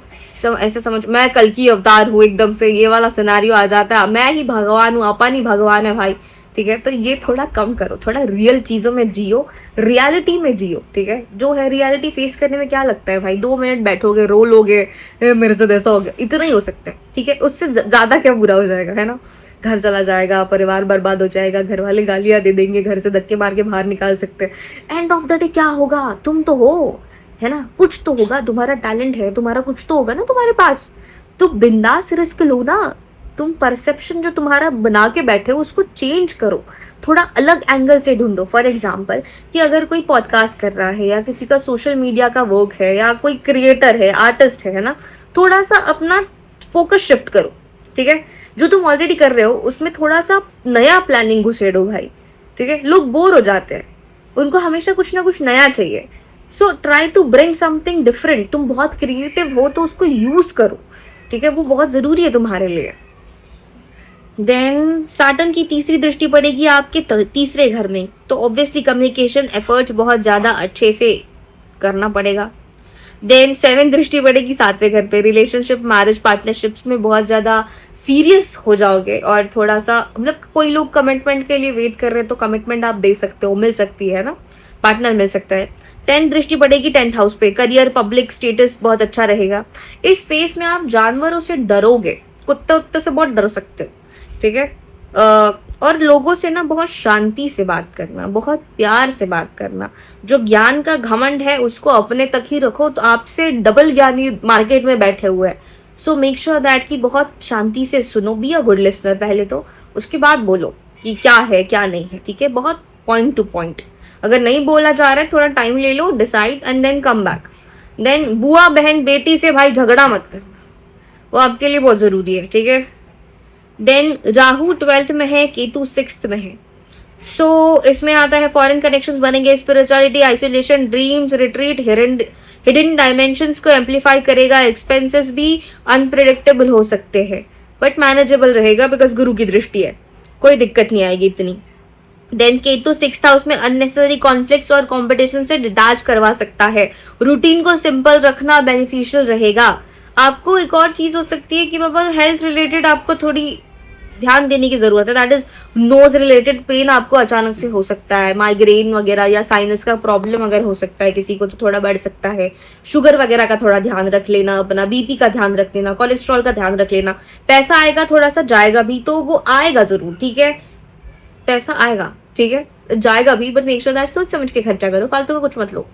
ऐसे समझ, मैं कल की अवतार हूँ, एकदम से ये वाला सिनारियो आ जाता है, मैं ही भगवान हूँ, अपन ही भगवान है भाई, ठीक है। तो ये थोड़ा कम करो, थोड़ा रियल चीज़ों में जियो, रियलिटी में जियो, ठीक है। जो है रियलिटी फेस करने में क्या लगता है भाई, 2 मिनट बैठोगे रो लोगे, मेरे से ऐसा हो गया, इतना ही हो सकता है, ठीक है। उससे ज़्यादा क्या बुरा हो जाएगा, है ना। घर चला जाएगा, परिवार बर्बाद हो जाएगा, घर वाले गालियाँ दे देंगे, घर से धक्के मार के बाहर निकाल सकते हैं। एंड ऑफ द डे क्या होगा, तुम तो हो, है ना, कुछ तो होगा, तुम्हारा टैलेंट है, तुम्हारा कुछ तो होगा ना तुम्हारे पास, तो बिंदास रिस्क लो ना। तुम परसेप्शन जो तुम्हारा बना के बैठे हो उसको चेंज करो, थोड़ा अलग एंगल से ढूंढो। फॉर एग्जाम्पल कि अगर कोई पॉडकास्ट कर रहा है या किसी का सोशल मीडिया का वर्क है या कोई क्रिएटर है, आर्टिस्ट है ना, थोड़ा सा अपना फोकस शिफ्ट करो, ठीक है। जो तुम ऑलरेडी कर रहे हो उसमें थोड़ा सा नया प्लानिंग घुसेड़ो भाई, ठीक है। लोग बोर हो जाते हैं, उनको हमेशा कुछ ना कुछ नया चाहिए। So try to bring something different. तुम बहुत क्रिएटिव हो तो उसको यूज करो, ठीक है, वो बहुत ज़रूरी है तुम्हारे लिए। देन सैटर्न की तीसरी दृष्टि पड़ेगी आपके तीसरे घर में, तो ऑब्वियसली कम्युनिकेशन एफर्ट्स बहुत ज़्यादा अच्छे से करना पड़ेगा। देन 7 दृष्टि पड़ेगी 7वें घर पे, रिलेशनशिप, मैरिज, पार्टनरशिप्स में बहुत ज़्यादा सीरियस हो जाओगे और थोड़ा सा मतलब कोई लोग कमिटमेंट के लिए वेट कर रहे हैं तो कमिटमेंट आप दे सकते हो, मिल सकती है ना, पार्टनर मिल सकता है। 10th दृष्टि पड़ेगी 10th हाउस पे, करियर, पब्लिक स्टेटस बहुत अच्छा रहेगा। इस फेस में आप जानवरों से डरोगे, कुत्ते उत्ते से बहुत डर सकते हो, ठीक है। और लोगों से ना बहुत शांति से बात करना, बहुत प्यार से बात करना। जो ज्ञान का घमंड है उसको अपने तक ही रखो, तो आपसे डबल ज्ञानी मार्केट में बैठे हुए हैं। सो मेक श्योर दैट कि बहुत शांति से सुनो, बी अ गुड लिसनर पहले तो, उसके बाद बोलो कि क्या है क्या नहीं है, ठीक है। बहुत पॉइंट टू पॉइंट, अगर नहीं बोला जा रहा है थोड़ा टाइम ले लो, decide and then come back. Then बुआ बहन बेटी से भाई झगड़ा मत करना, वो आपके लिए बहुत ज़रूरी है, ठीक है। देन राहु 12th में है, केतु 6th में है। सो इसमें आता है फॉरेन कनेक्शंस बनेंगे, spirituality, isolation, dreams, retreat, hidden dimensions को एम्पलीफाई करेगा। एक्सपेंसेस भी अनप्रिडिक्टेबल हो सकते हैं बट मैनेजेबल रहेगा बिकॉज गुरु की दृष्टि है, कोई दिक्कत नहीं आएगी इतनी। देन केतु 6th हाउस में अननेसेसरी कॉन्फ्लिक्ट्स और कंपटीशन से डिटैच करवा सकता है। रूटीन को सिंपल रखना बेनिफिशियल रहेगा। आपको एक और चीज़ हो सकती है कि बाबा हेल्थ रिलेटेड आपको थोड़ी ध्यान देने की ज़रूरत है, that is nose related pain आपको अचानक से हो सकता है, माइग्रेन वगैरह या साइनस का प्रॉब्लम अगर हो सकता है किसी को तो थोड़ा बढ़ सकता है। शुगर वगैरह का थोड़ा ध्यान रख लेना, अपना बीपी का ध्यान रख लेना, कोलेस्ट्रॉल का ध्यान रख लेना। पैसा आएगा थोड़ा सा, जाएगा भी, तो वो आएगा ज़रूर, ठीक है, पैसा आएगा, ठीक है, जाएगा भी, बट मेक श्योर दैट सोच समझ के खर्चा करो, फालतू का कुछ मत लो,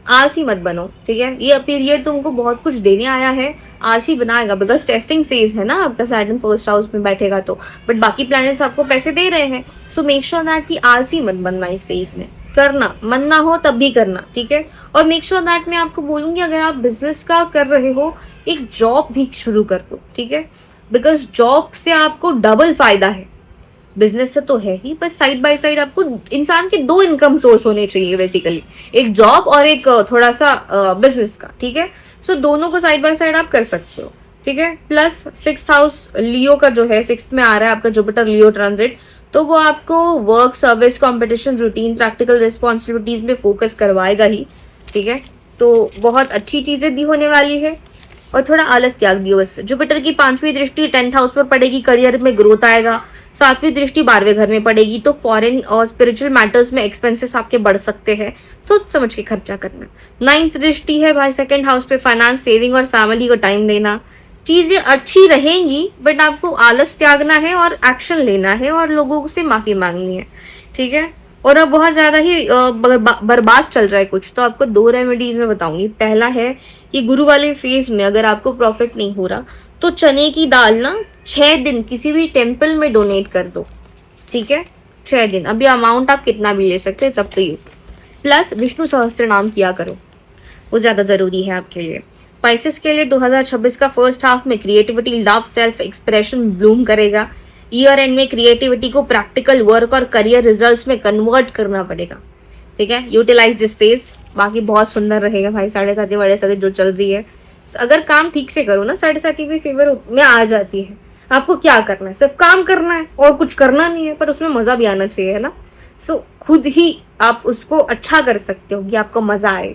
आलसी मत बनो, ठीक है। ये पीरियड तुमको बहुत कुछ देने आया है, आलसी बनाएगा बिकॉज टेस्टिंग फेज है ना आपका, सैटर्न फर्स्ट हाउस में बैठेगा तो, बट बाकी प्लैनेट्स आपको पैसे दे रहे हैं। सो मेक श्योर दैट कि आलसी मत बनना इस फेज में, करना मन ना हो तब भी करना, ठीक है। और मेक श्योर दैट मैं आपको बोलूँगी अगर आप बिजनेस का कर रहे हो, एक जॉब भी शुरू कर दो, ठीक है, बिकॉज जॉब से आपको डबल फायदा है, बिजनेस से तो है ही, बस साइड बाय साइड आपको इंसान के 2 इनकम सोर्स होने चाहिए बेसिकली, एक जॉब और एक थोड़ा सा बिजनेस का, ठीक है। सो दोनों को साइड बाय साइड आप कर सकते हो, ठीक है। प्लस 6th हाउस लियो का जो है 6th में आ रहा है आपका जुपिटर लियो ट्रांजिट, तो वो आपको work, service, competition, routine, practical responsibilities में फोकस करवाएगा ही। ठीक है, तो बहुत अच्छी चीज़ें भी होने वाली है और थोड़ा आलस त्याग दियो बस। जुपिटर की 5वीं दृष्टि 10th हाउस पर पड़ेगी, करियर में ग्रोथ आएगा। 7वीं दृष्टि 12वें घर में पड़ेगी, तो फॉरेन और स्पिरिचुअल मैटर्स में एक्सपेंसेस आपके बढ़ सकते हैं, सोच समझ के खर्चा करना। 9th दृष्टि है भाई 2nd हाउस पे, फाइनेंस, सेविंग और फैमिली को टाइम देना। चीज़ें अच्छी रहेंगी बट आपको आलस त्यागना है और एक्शन लेना है और लोगों से माफ़ी मांगनी है, ठीक है। और अब बहुत ज़्यादा ही बर्बाद चल रहा है कुछ, तो आपको 2 रेमेडीज में बताऊंगी। पहला है कि गुरु वाले फेज में अगर आपको प्रॉफिट नहीं हो रहा तो चने की दाल ना 6 दिन किसी भी टेम्पल में डोनेट कर दो, ठीक है। 6 दिन, अभी अमाउंट आप कितना भी ले सकते हैं, सब टू यू। प्लस विष्णु सहस्त्र नाम किया करो, वो ज़्यादा ज़रूरी है आपके लिए। स्पाइसेस के लिए 2026 का फर्स्ट हाफ में creativity, love, self expression bloom करेगा। ईयर एंड में क्रिएटिविटी को प्रैक्टिकल वर्क और करियर रिजल्ट्स में कन्वर्ट करना पड़ेगा, ठीक है। Utilise this phase. बाकी बहुत सुंदर रहेगा भाई 7.5 बड़े सगे जो चल रही है। अगर काम ठीक से करो ना 7.5 भी फेवर में आ जाती है। आपको क्या करना है, सिर्फ काम करना है और कुछ करना नहीं है, पर उसमें मज़ा भी आना चाहिए, है ना। सो खुद ही आप उसको अच्छा कर सकते हो कि आपको मज़ा आए,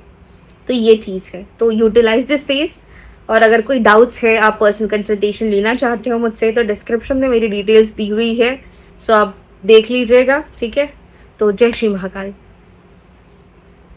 तो ये चीज़ है। तो यूटिलाइज दिस फेस। और अगर कोई डाउट्स है, आप पर्सनल कंसल्टेशन लेना चाहते हो मुझसे, तो डिस्क्रिप्शन में मेरी डिटेल्स दी हुई है, सो आप देख लीजिएगा, ठीक है। तो जय श्री महाकाल।